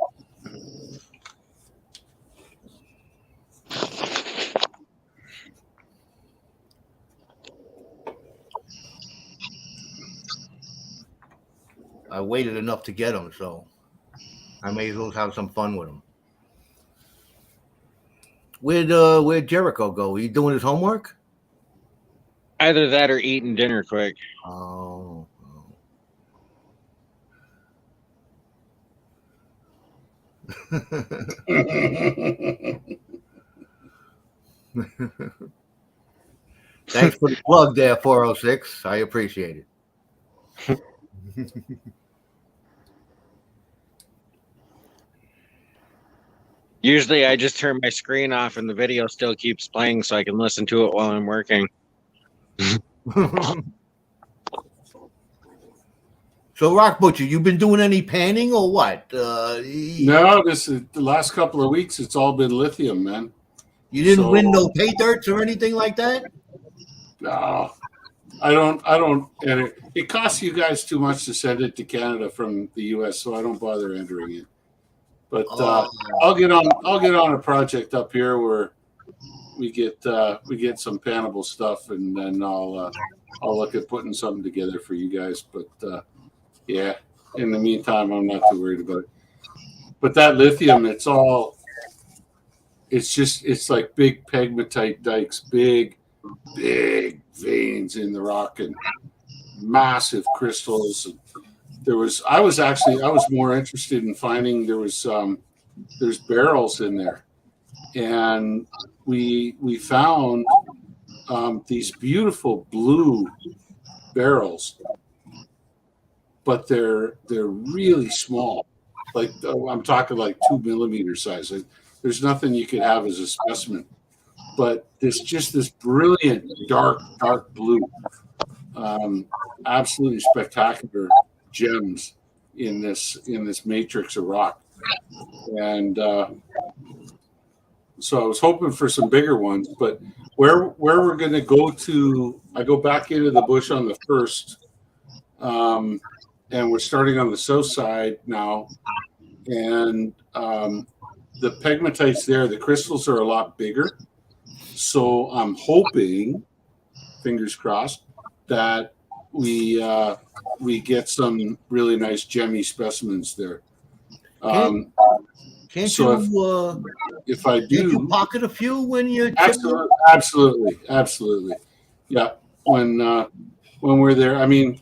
I waited enough to get them, so I may as well have some fun with them. Where'd Jericho go? Are you doing his homework? Either that or eating dinner quick. Oh. Thanks for the plug there, 406. I appreciate it. Usually I just turn my screen off and the video still keeps playing so I can listen to it while I'm working. So, Rock Butcher, you been doing any panning or what? No, this is the last couple of weeks. It's all been lithium, man. You didn't So- win no pay dirts or anything like that? No, I don't, and it costs you guys too much to send it to Canada from the U.S., so I don't bother entering it. But I'll get on a project up here where we get some pannable stuff, and then I'll look at putting something together for you guys. But yeah, in the meantime, I'm not too worried about it. But that lithium, it's like big pegmatite dikes, big veins in the rock and massive crystals. I was more interested in finding there's barrels in there, and we found these beautiful blue barrels, but they're really small. Like I'm talking like 2 millimeter size. Like, there's nothing you could have as a specimen. But there's just this brilliant dark blue, absolutely spectacular gems in this matrix of rock, and so I was hoping for some bigger ones. But where we're going to go to, I go back into the bush on the 1st, and we're starting on the south side now, and the pegmatites there, the crystals are a lot bigger. So I'm hoping, fingers crossed, that we get some really nice gemmy specimens there. Can't so you? If I Can't do, you pocket a few when you're absolutely. Yeah, when we're there, I mean,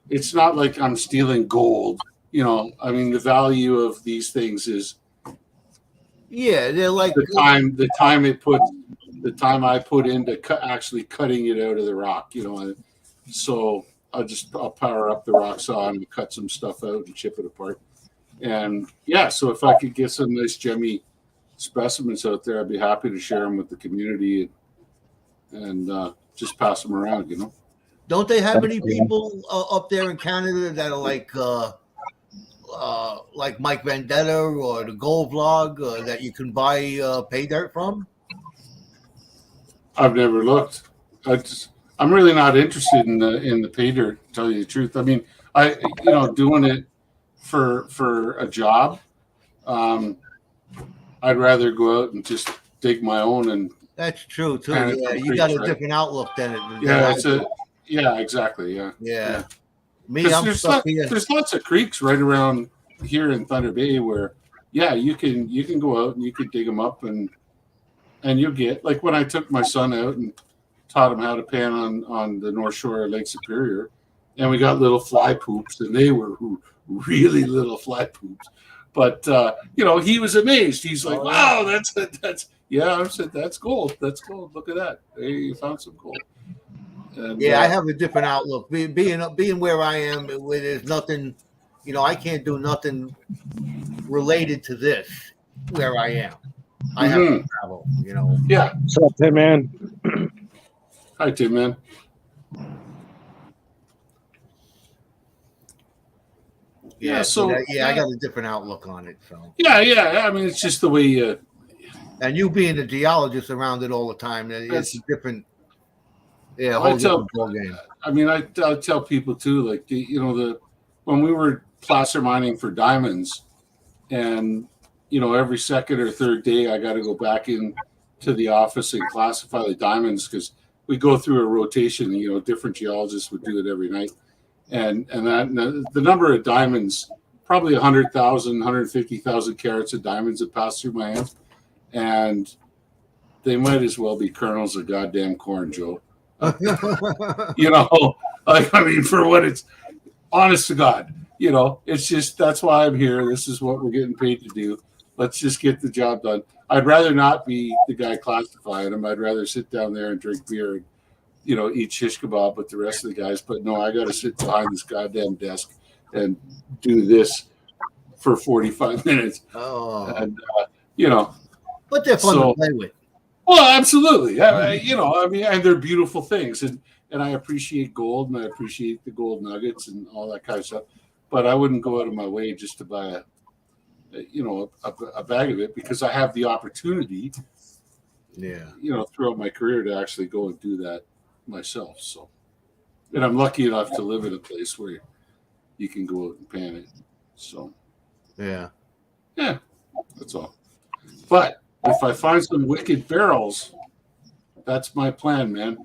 it's not like I'm stealing gold. You know, I mean, the value of these things is they're like the time I put into actually cutting it out of the rock, you know. So I'll power up the rock saw and cut some stuff out and chip it apart. And yeah, so if I could get some nice gemmy specimens out there, I'd be happy to share them with the community and just pass them around, you know. Don't they have any people up there in Canada that are like Mike Vendetta or the Gold Vlog that you can buy pay dirt from? I've never looked. I'm really not interested in the pay dirt, to tell you the truth. I mean, doing it for a job, I'd rather go out and just dig my own. And that's true too. Yeah, you got a different outlook than it. Yeah, exactly. Yeah. Me, I'm stuck here. There's lots of creeks right around here in Thunder Bay where, you can go out and you can dig them up and you'll get, like when I took my son out and taught him how to pan on the North Shore of Lake Superior, and we got little fly poops, and they were really little fly poops. But he was amazed. He's like, "Wow, that's yeah." I said, "That's gold. That's gold. Look at that. Hey, you found some gold." And, I have a different outlook. Being where I am, where there's nothing, I can't do nothing related to this where I am. I have to travel, Yeah. What's up, Tim, man? Hi, Tim, man. I got a different outlook on it. So yeah. I mean, it's just the way. And you being a geologist around it all the time, it's a different. Yeah, different ball game. I mean, I tell people too, like when we were placer mining for diamonds, and every second or third day I got to go back in to the office and classify the diamonds because we go through a rotation. Different geologists would do it every night, and the number of diamonds, probably 100,000, 150,000 carats of diamonds that pass through my hands, and they might as well be kernels of goddamn corn, Joe. I mean, for what it's, honest to God, it's just, that's why I'm here. This is what we're getting paid to do. Let's just get the job done. I'd rather not be the guy classifying them. I'd rather sit down there and drink beer and, eat shish kebab with the rest of the guys. But no, I got to sit behind this goddamn desk and do this for 45 minutes. Oh. And, But they're fun So- to play with. Well, absolutely. I mean, and they're beautiful things, and I appreciate gold, and I appreciate the gold nuggets and all that kind of stuff. But I wouldn't go out of my way just to buy a bag of it, because I have the opportunity, Yeah. throughout my career to actually go and do that myself. So, and I'm lucky enough to live in a place where you can go out and pan it. So, Yeah. that's all. But if I find some wicked barrels, that's my plan, man.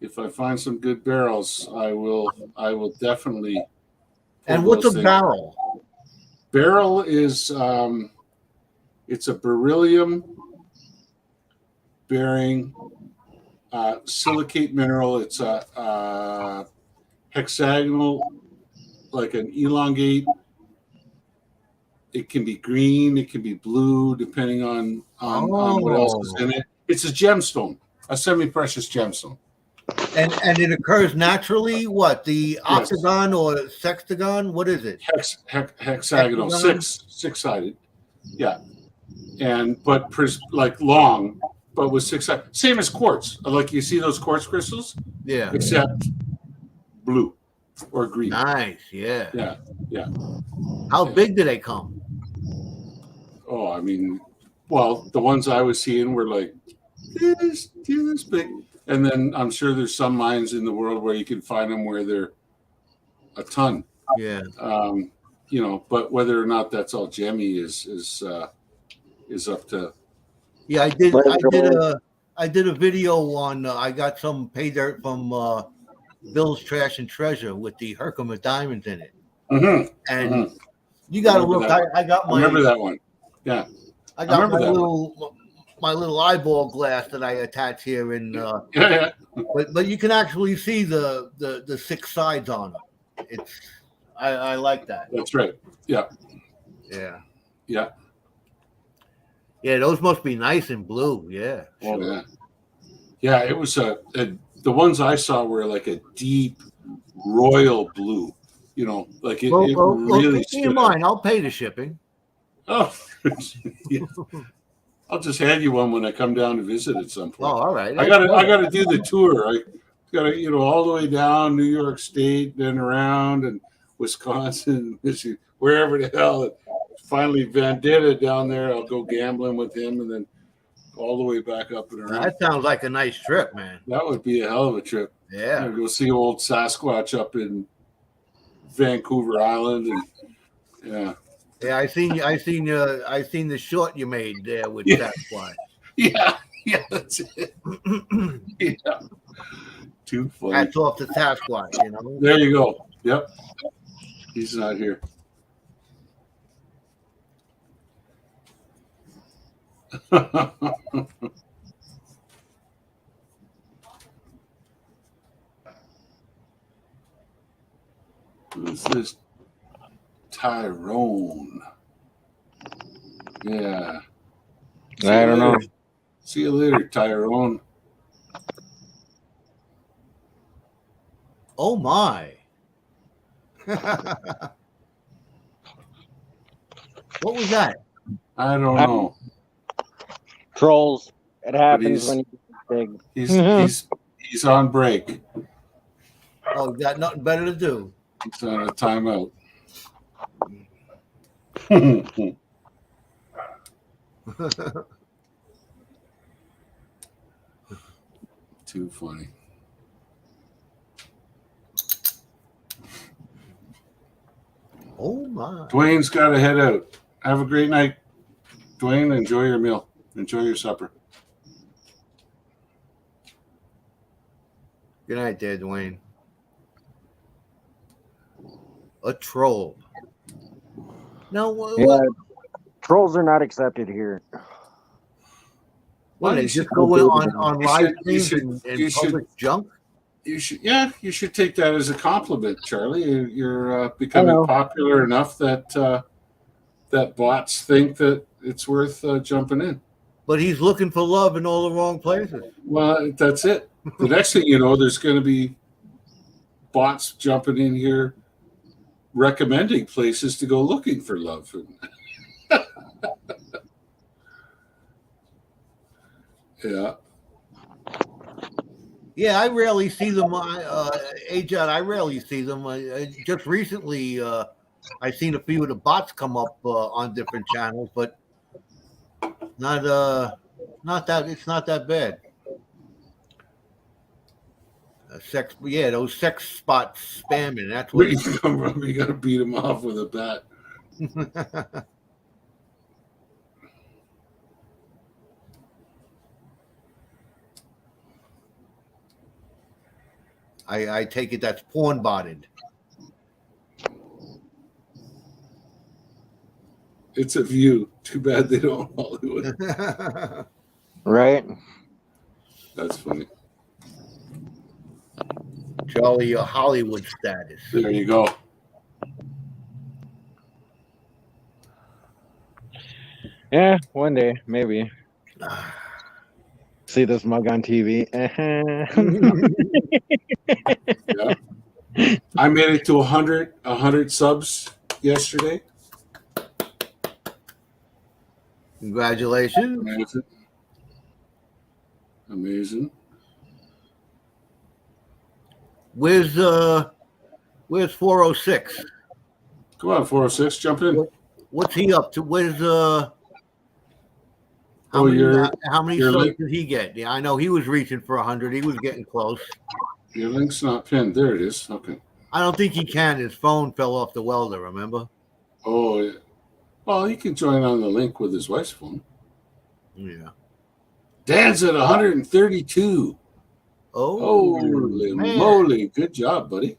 If I find some good barrels, I will definitely. And what's a barrel? Barrel is it's a beryllium bearing silicate mineral. It's a hexagonal, like an elongate. It can be green, it can be blue, depending on what else is in it. It's a gemstone, a semi-precious gemstone. And it occurs naturally. What, the Yes. octagon or sextagon? What is it? Hexagonal, Hexagon? six-sided. Yeah, but like long, but with six sided. Same as quartz. Like you see those quartz crystals, Yeah. except blue or green. Nice. Yeah. Yeah. How big do they come? Oh, I mean, well, the ones I was seeing were like this big, and then I'm sure there's some mines in the world where you can find them where they're a ton. Yeah. But whether or not that's all gemmy is up to. Yeah, I did a video on. I got some pay dirt from Bill's Trash and Treasure with the Herkimer diamonds in it, Mm-hmm. and you got to look. I got my. Remember that one? Yeah. I got remember my little eyeball glass that I attach here, and Yeah. but you can actually see the six sides on it. It's I like that. That's right. Yeah. Yeah. Yeah. Yeah, those must be nice and blue. Yeah. Oh yeah. Yeah, it was the ones I saw were like a deep royal blue. Like it really keep stood in out. mind, I'll pay the shipping. Oh, yeah. I'll just hand you one when I come down to visit at some point. Oh, all right. I gotta do the tour. I gotta all the way down New York State, then around and Wisconsin, Michigan, wherever the hell. Finally, Vendetta down there. I'll go gambling with him, and then all the way back up and around. That sounds like a nice trip, man. That would be a hell of a trip. Yeah. Go see old Sasquatch up in Vancouver Island, and yeah. Yeah, I seen the short you made there with Sasquatch. Yeah, that's it. Yeah. Too funny. Hats off to Sasquatch, There you go. Yep. He's not here. Who's this? Tyrone. Yeah. I don't know. See you later, Tyrone. Oh my. What was that? I don't know. Trolls. It happens he's- when you big. He's on break. Oh, you got nothing better to do. He's on a timeout. Too funny. Oh my. Dwayne's got to head out. Have a great night. Dwayne, enjoy your meal. Enjoy your supper. Good night, there, Dwayne. A troll. Now, Yeah, trolls are not accepted here. what, they you just should- go on you live should- you streams should- and you should- public junk? You should take that as a compliment, Charlie. You're becoming Hello. popular enough that that bots think that it's worth jumping in. But he's looking for love in all the wrong places. Well, that's it. The next thing you know, there's going to be bots jumping in here, recommending places to go looking for love. Yeah. Yeah, I rarely see them. Ajad, I rarely see them. Just recently, I seen a few of the bots come up on different channels, but not that it's not that bad. Those sex spots spamming. That's Where what. you come from? You got to beat him off with a bat. I take it that's porn botted. It's a view. Too bad they don't Hollywood. Right? That's funny. Charlie, your Hollywood status. There you go. Yeah, one day, maybe. See this mug on TV. Yeah. I made it to 100 subs yesterday. Congratulations. Amazing. Where's 406? Come on, 406, jump in. What's he up to? Where's how many your subs link- did he get? Yeah, I know he was reaching for 100. He was getting close. Your link's not pinned. There it is. Okay. I don't think he can. His phone fell off the welder, remember? Oh, yeah. Well, he can join on the link with his wife's phone. Yeah. Dan's at 132. Oh, Holy man. moly. Good job, buddy.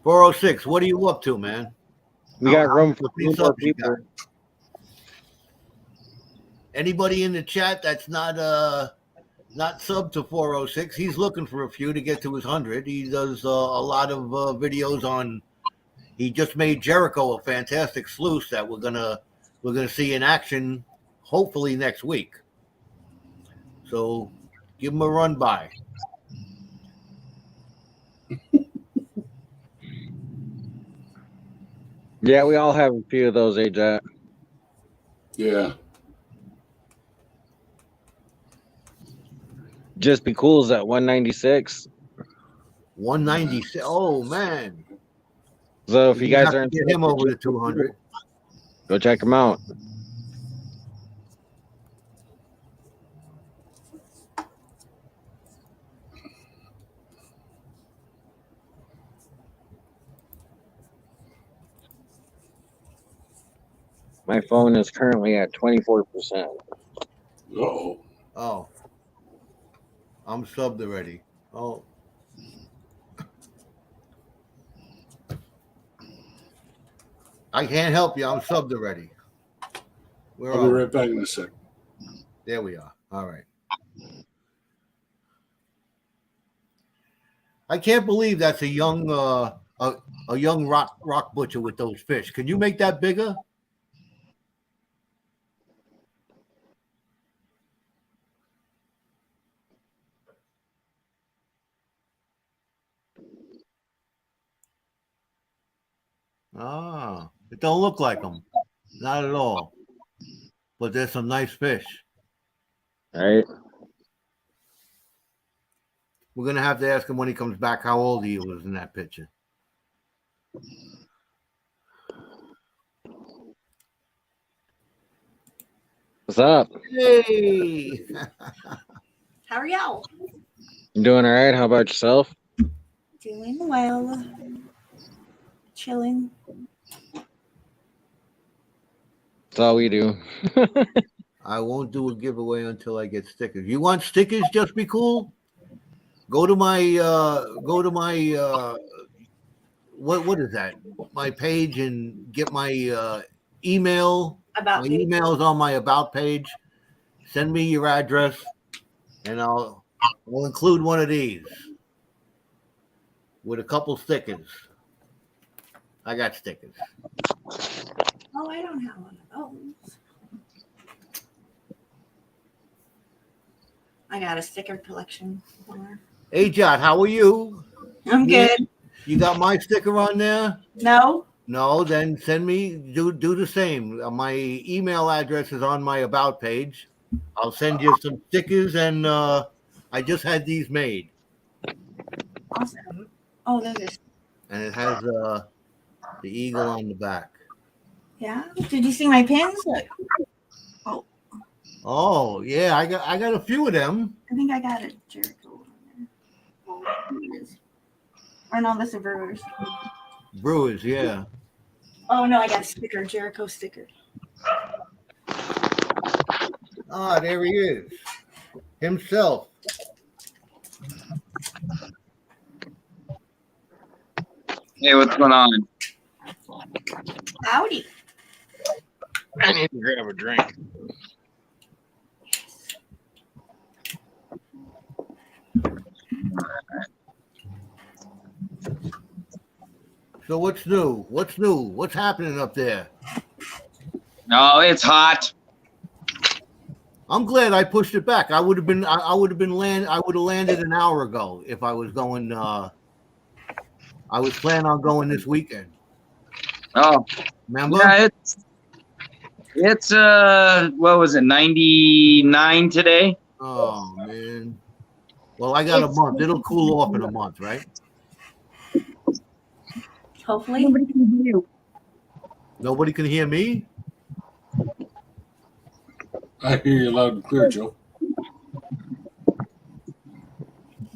406, what are you up to, man? We got room for How many 2 more subs you got? people. Anybody in the chat that's not sub to 406, he's looking for a few to get to his 100. He does a lot of videos on. He just made Jericho a fantastic sluice that we're gonna see in action, hopefully next week. So give him a run by. Yeah, we all have a few of those, AJ. Yeah. Just Be Cool's at 196. 196. Oh man! So if you guys have are to get him over to 200. go check him out. My phone is currently at 24%. Uh-oh. Oh, I'm subbed already. Oh, I can't help you. I'm subbed already. Where I'll are be we? right back in a sec. There we are. All right. I can't believe that's a young rock butcher with those fish. Can you make that bigger? Ah, it don't look like them. Not at all. But there's some nice fish. Right? We're gonna have to ask him when he comes back how old he was in that picture. What's up? Hey, How are y'all? You doing all right? How about yourself? Doing well. Chilling. That's all we do. I won't do a giveaway until I get stickers. You want stickers? Just Be Cool. Go to my what is that? My page and get my email. About My me. email's on my about page. Send me your address, and we'll include one of these with a couple stickers. I got stickers. Oh, I don't have one of those. I got a sticker collection. Hey, Jot, how are you? I'm good. You got my sticker on there? No, No, then send me do the same. My email address is on my about page. I'll send you some stickers, and I just had these made, Awesome. Oh, those are. and it has the eagle on the back. Yeah. Did you see my pins? Look. Oh yeah, I got a few of them. I think I got a Jericho on there. Oh, here it is. Or no, that's a Brewers. Brewers, yeah. Oh no, I got a sticker, Jericho sticker. Ah, there he is, himself. Hey, what's going on? Howdy. I need to grab a drink. So what's new? What's new? What's happening up there? No, it's hot. I'm glad I pushed it back. I would have landed an hour ago if I was going. I was planning on going this weekend. Oh, Remember? yeah, it's what was it, 99 today? Oh man. Well, I got a month. It'll cool off in a month, right? Hopefully. Nobody can hear you. Nobody can hear me? I hear you loud and clear, Joe. All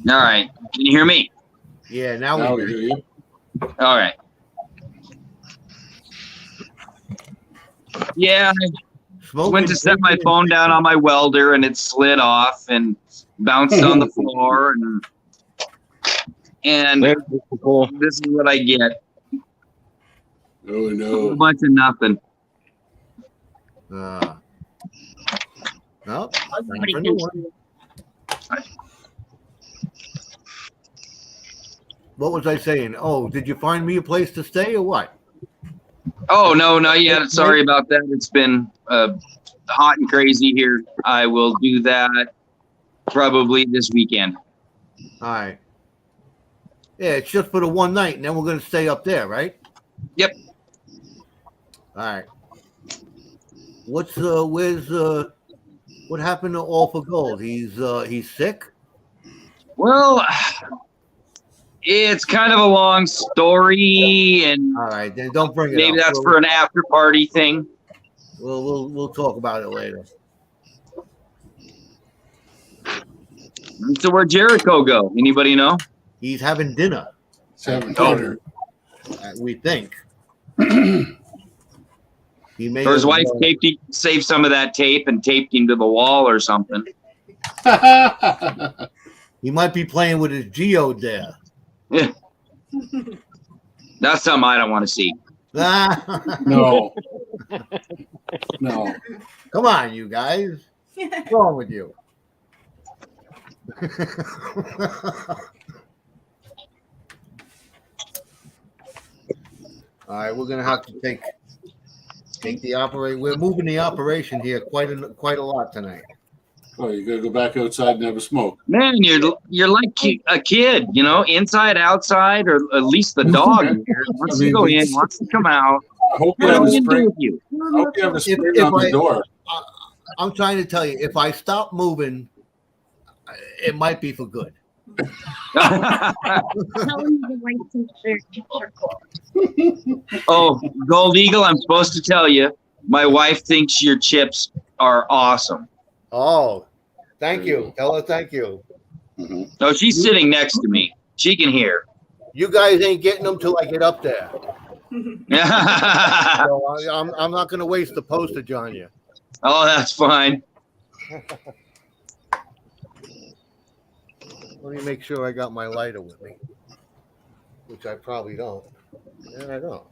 right, can you hear me? Yeah, now Now we we do. hear you. All right. Yeah, I went to set my phone down on my welder and it slid off and bounced on the floor and this is what I get. Oh A no. bunch of nothing. Well, Somebody time for a can- new one. What was I saying? Oh, did you find me a place to stay or what? Oh, no, not yet. Sorry about that. It's been hot and crazy here. I will do that probably this weekend. All right. Yeah, it's just for the one night, and then we're going to stay up there, right? Yep. All right. What happened to All for Gold? He's sick? Well, it's kind of a long story, and All right, then don't bring it maybe up. that's for an after party thing. We'll talk about it later. So where'd Jericho go? Anybody know? He's having dinner, 700. we think. He may Or his have, wife saved some of that tape and taped him to the wall or something. he might be playing with his geode there. Yeah. That's something I don't want to see. No. No. Come on, you guys. What's wrong with you? All right, we're gonna have to take the operation. We're moving the operation here quite a lot tonight. Oh, you gotta go back outside and have a smoke. Man, you're like a kid, you know, inside, outside, or at least the dog wants to go in, wants to come out. I hope you What have are a we gonna do spring. with you? I hope you have a spring if on the I- door. I'm trying to tell you, if I stop moving, it might be for good. Oh, Gold Eagle, I'm supposed to tell you, my wife thinks your chips are awesome. Oh, thank you. Tell her thank you. Mhm. Oh, she's sitting next to me. She can hear. You guys ain't getting them till I get up there. Oh, So I'm not going to waste the postage on you. that's fine. Let me make sure I got my lighter with me, which I probably don't. Yeah, I don't.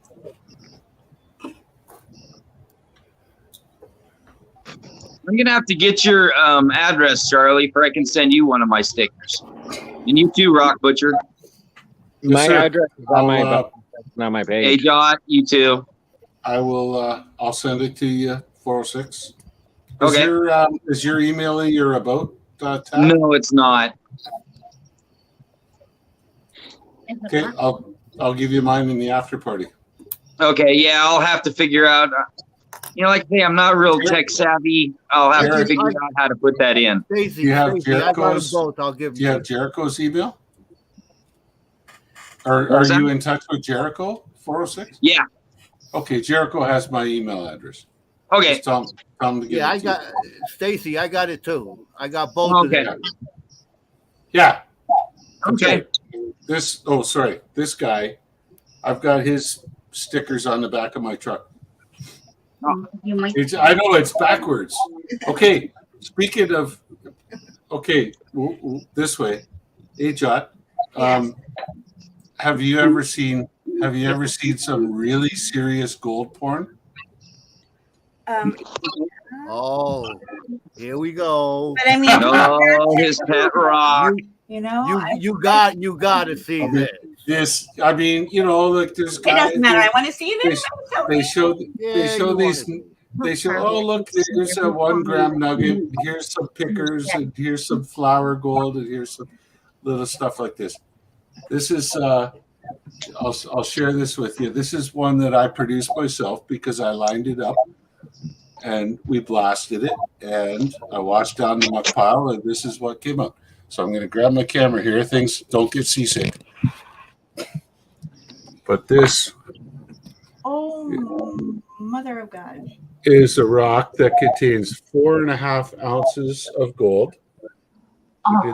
I'm gonna have to get your address, Charlie, for I can send you one of my stickers. And you too, Rock Butcher. My sir. address is on my I'll, on my Hey, page. Jot, you too. I will. I'll send it to you. 406. Okay. Is your email in your about tab? No, it's not. Okay. I'll give you mine in the after party. Okay, yeah, I'll have to figure out. Like I say, I'm not real tech savvy. I'll have to figure out how to put that in. Stacy, You have Stacy, I got them Jericho's- both. I'll give Do you have them. Jericho's email? Are was you that? in touch with Jericho 406? Yeah. Okay, Jericho has my email address. Okay. Just tell him to get Yeah, it I to got Stacy. I got it too. I got both of Okay. them. Yeah. Okay. This guy, I've got his stickers on the back of my truck. You might. I know it's backwards. Okay, speaking of, this way. Hey, Jot, have you ever seen some really serious gold porn? Oh, here we go. But I mean, Oh, his pet rock. you know, You got to see this. This, I mean, like there's it guys. doesn't matter. I want to see this. They show Yeah, you these. wanna- They show. Oh, look! Here's a 1 gram nugget. Here's some pickers, and here's some flour gold, and here's some little stuff like this. This is. I'll share this with you. This is one that I produced myself because I lined it up, and we blasted it, and I washed down the muck pile, and this is what came out. So I'm going to grab my camera here. Things don't get seasick. But this Oh, mother of God! is a rock that contains 4.5 ounces of gold. How do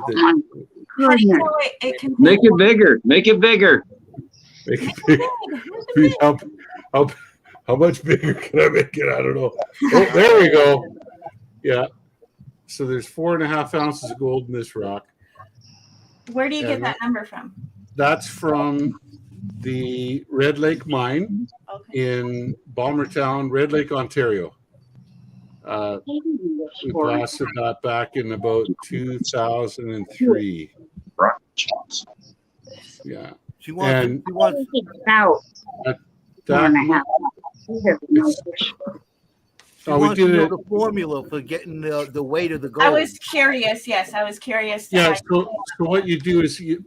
you know it can Make it bigger. Make it bigger. Make it big. How much bigger can I make it? I don't know. Oh, there we go. Yeah. So there's 4.5 ounces of gold in this rock. Where do you get that number from? That's from the Red Lake mine Okay. in Balmertown, Red Lake, Ontario. We blasted that back in about 2003. Yeah. She wants. And- She wants. That, She we wants to did know it. the formula for getting the weight of the gold. I was curious. Yes, I was curious. Yeah. So what you do is you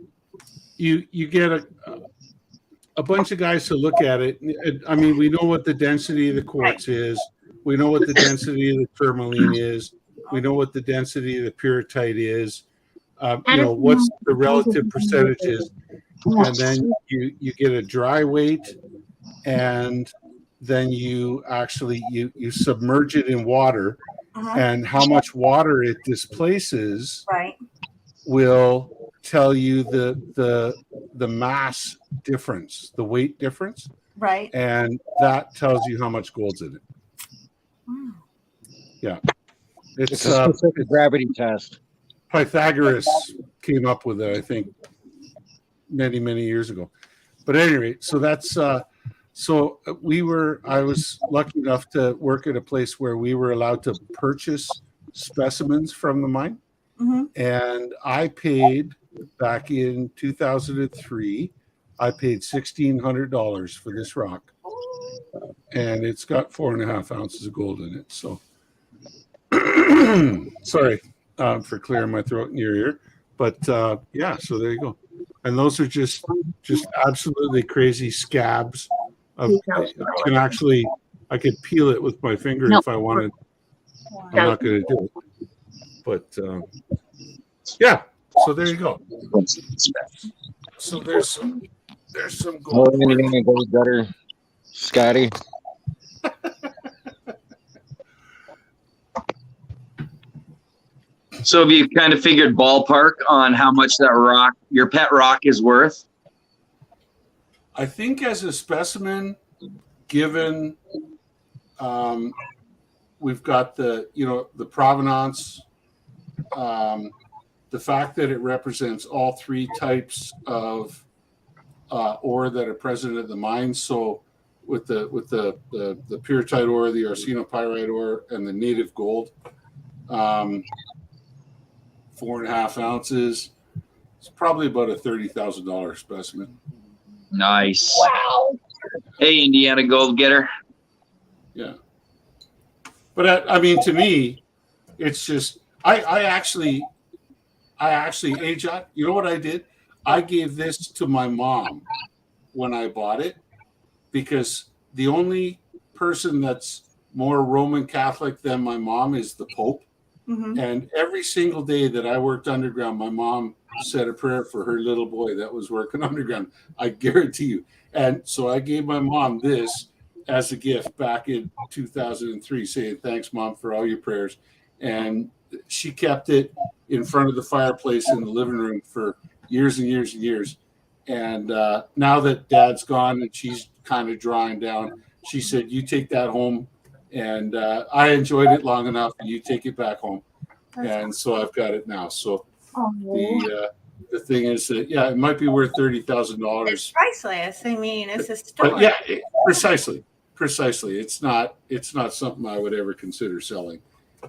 get a bunch of guys to look at it. I mean, we know what the density of the quartz is. We know what the density of the tourmaline is. We know what the density of the pyrrhotite is. What's the relative percentages, and then you get a dry weight, and then you actually you submerge it in water, and how much water it displaces Right. will tell you the mass difference, the weight difference, Right. and that tells you how much gold's in it. Wow. Yeah, It's a specific gravity test. Pythagoras came up with it, I think, many years ago. But at any rate, so that's I was lucky enough to work at a place where we were allowed to purchase specimens from the mine. Mm-hmm. And I paid, back in 2003, I paid $1,600 for this rock. And it's got 4.5 ounces of gold in it. So sorry for clearing my throat in your ear. But yeah, so there you go. And those are just absolutely crazy scabs. I could peel it with my finger if I wanted. I'm not going to do it. But yeah, so there you go. So there's some gold. Oh, anything that goes better, Scotty? So have you kind of figured ballpark on how much that rock, your pet rock, is worth? I think as a specimen, given we've got the provenance, the fact that it represents all three types of ore that are present at the mine. So with the pyrrhotite ore, the arsenopyrite ore, and the native gold, 4.5 ounces, it's probably about a $30,000 specimen. Nice. Wow. Hey, Indiana gold getter. Yeah. But I mean, to me, it's just, I actually, Ajot, you know what I did? I gave this to my mom when I bought it, because the only person that's more Roman Catholic than my mom is the Pope. Mhm. And every single day that I worked underground, my mom said a prayer for her little boy that was working underground. I guarantee you. And so I gave my mom this as a gift back in 2003, saying, "Thanks, Mom, for all your prayers." And she kept it in front of the fireplace in the living room for years and years and years. And now that Dad's gone and she's kind of drawing down, she said, "You take that home." And I enjoyed it long enough. You take it back home. And so I've got it now. So the thing is that, yeah, it might be worth $30,000. It's priceless. I mean, it's a But story. yeah, precisely. It's not something I would ever consider selling.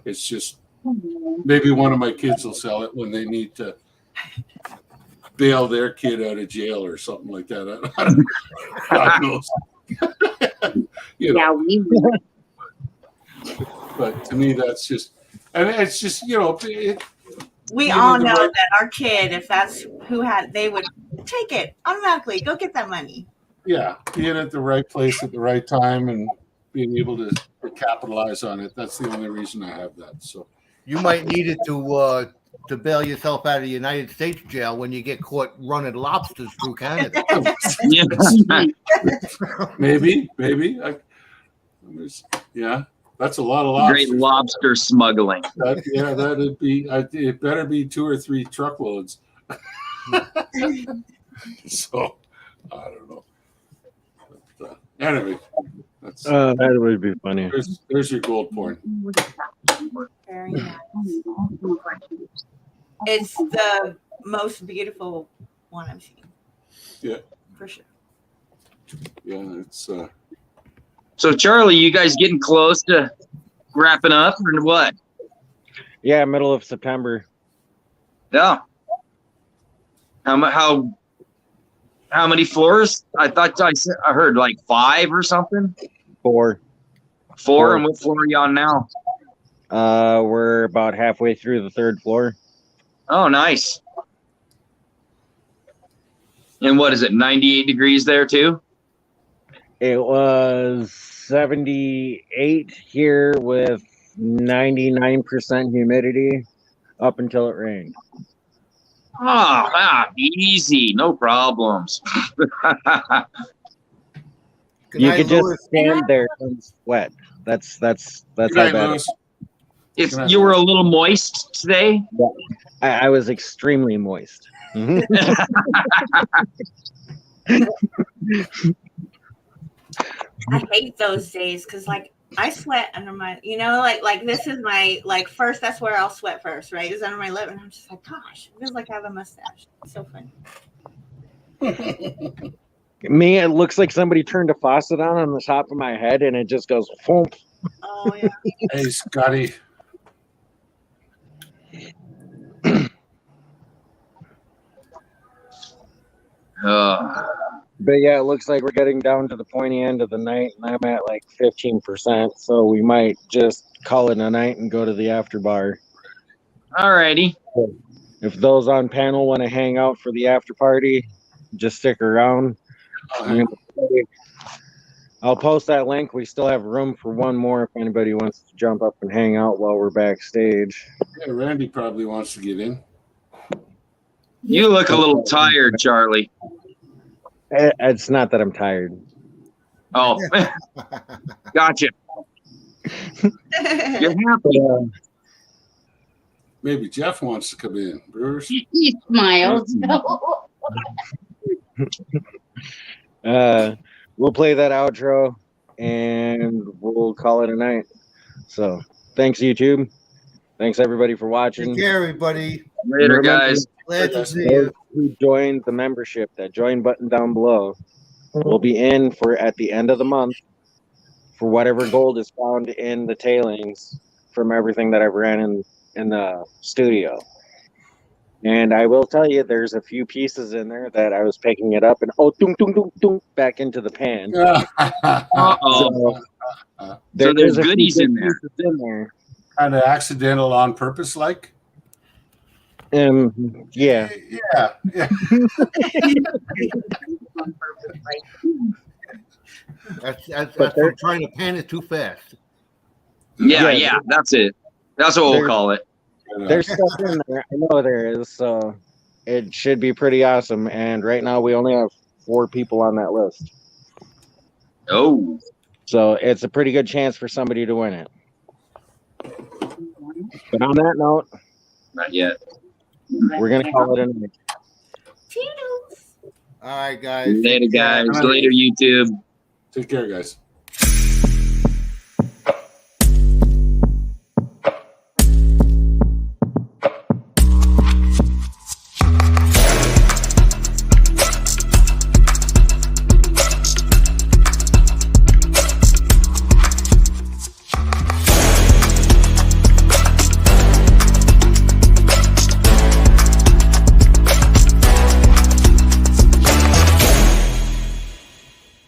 It's just maybe one of my kids will sell it when they need to bail their kid out of jail or something like that. I don't know. God knows. You know. Yeah, we But to me, that's just, and it's just, you know, We You all need the know right- that our kid, if that's who had, they would take it automatically. Go get that money. yeah, being at the right place at the right time and being able to capitalize on it. That's the only reason I have that. So You might need it to bail yourself out of the United States jail when you get caught running lobsters through Canada. Yeah. maybe, yeah, that's a lot of lobsters. Great lobster smuggling. That'd be. It better be 2 or 3 truckloads. So I don't know. But, anyway, that's That would be funny. there's your gold point. Very nice. It's the most beautiful one I've seen. Yeah. For sure. Yeah, it's. So, Charlie, you guys getting close to wrapping up or what? Yeah, middle of September. Yeah. How many floors? I thought I heard like 5 or something. 4. 4, and what floor are you on now? We're about halfway through the 3rd floor. Oh, nice. And what is it? 98 degrees there too? It was 78 here with 99% humidity up until it rained. Easy, no problems. Good You night, could just Louis. stand there and sweat. That's Good how night, bad. Lewis. You were a little moist today. I was extremely moist. Mhm. I hate those days because, like, I sweat under my, like this is my, like, first, that's where I'll sweat first, right? Is under my lip. And I'm just like, gosh, it feels like I have a mustache. It's so funny. Me, it looks like somebody turned a faucet on the top of my head, and it just goes. Foom. Oh, yeah. Hey, Scotty. But yeah, it looks like we're getting down to the pointy end of the night, and I'm at like 15%. So we might just call it a night and go to the after bar. Alrighty. If those on panel want to hang out for the after party, just stick around. I'll post that link. We still have room for one more if anybody wants to jump up and hang out while we're backstage. Yeah, Randy probably wants to get in. You look a little tired, Charlie. It's not that I'm tired. Oh, gotcha. You're happy. Maybe Jeff wants to come in. Brewers. He smiled. We'll play that outro and we'll call it a night. So thanks, YouTube. Thanks everybody for watching. Take care, everybody. Later, guys. Glad to see Those you. who joined the membership, that join button down below, will be in for at the end of the month for whatever gold is found in the tailings from everything that I've ran in the studio. And I will tell you, there's a few pieces in there that I was picking it up and back into the pan. Uh-oh. So there's a few goodies in good there. pieces in there. Kind of accidental on purpose, like. Yeah. Yeah. That's But from trying to pan it too fast. Yeah, that's it. That's what we'll call it. There's stuff in there. I know there is. So it should be pretty awesome. And right now we only have 4 people on that list. Oh, So it's a pretty good chance for somebody to win it. But on that note, not yet. we're going to call it a night. Toodles. All right, guys. Later, guys. Later, YouTube. Take care, guys.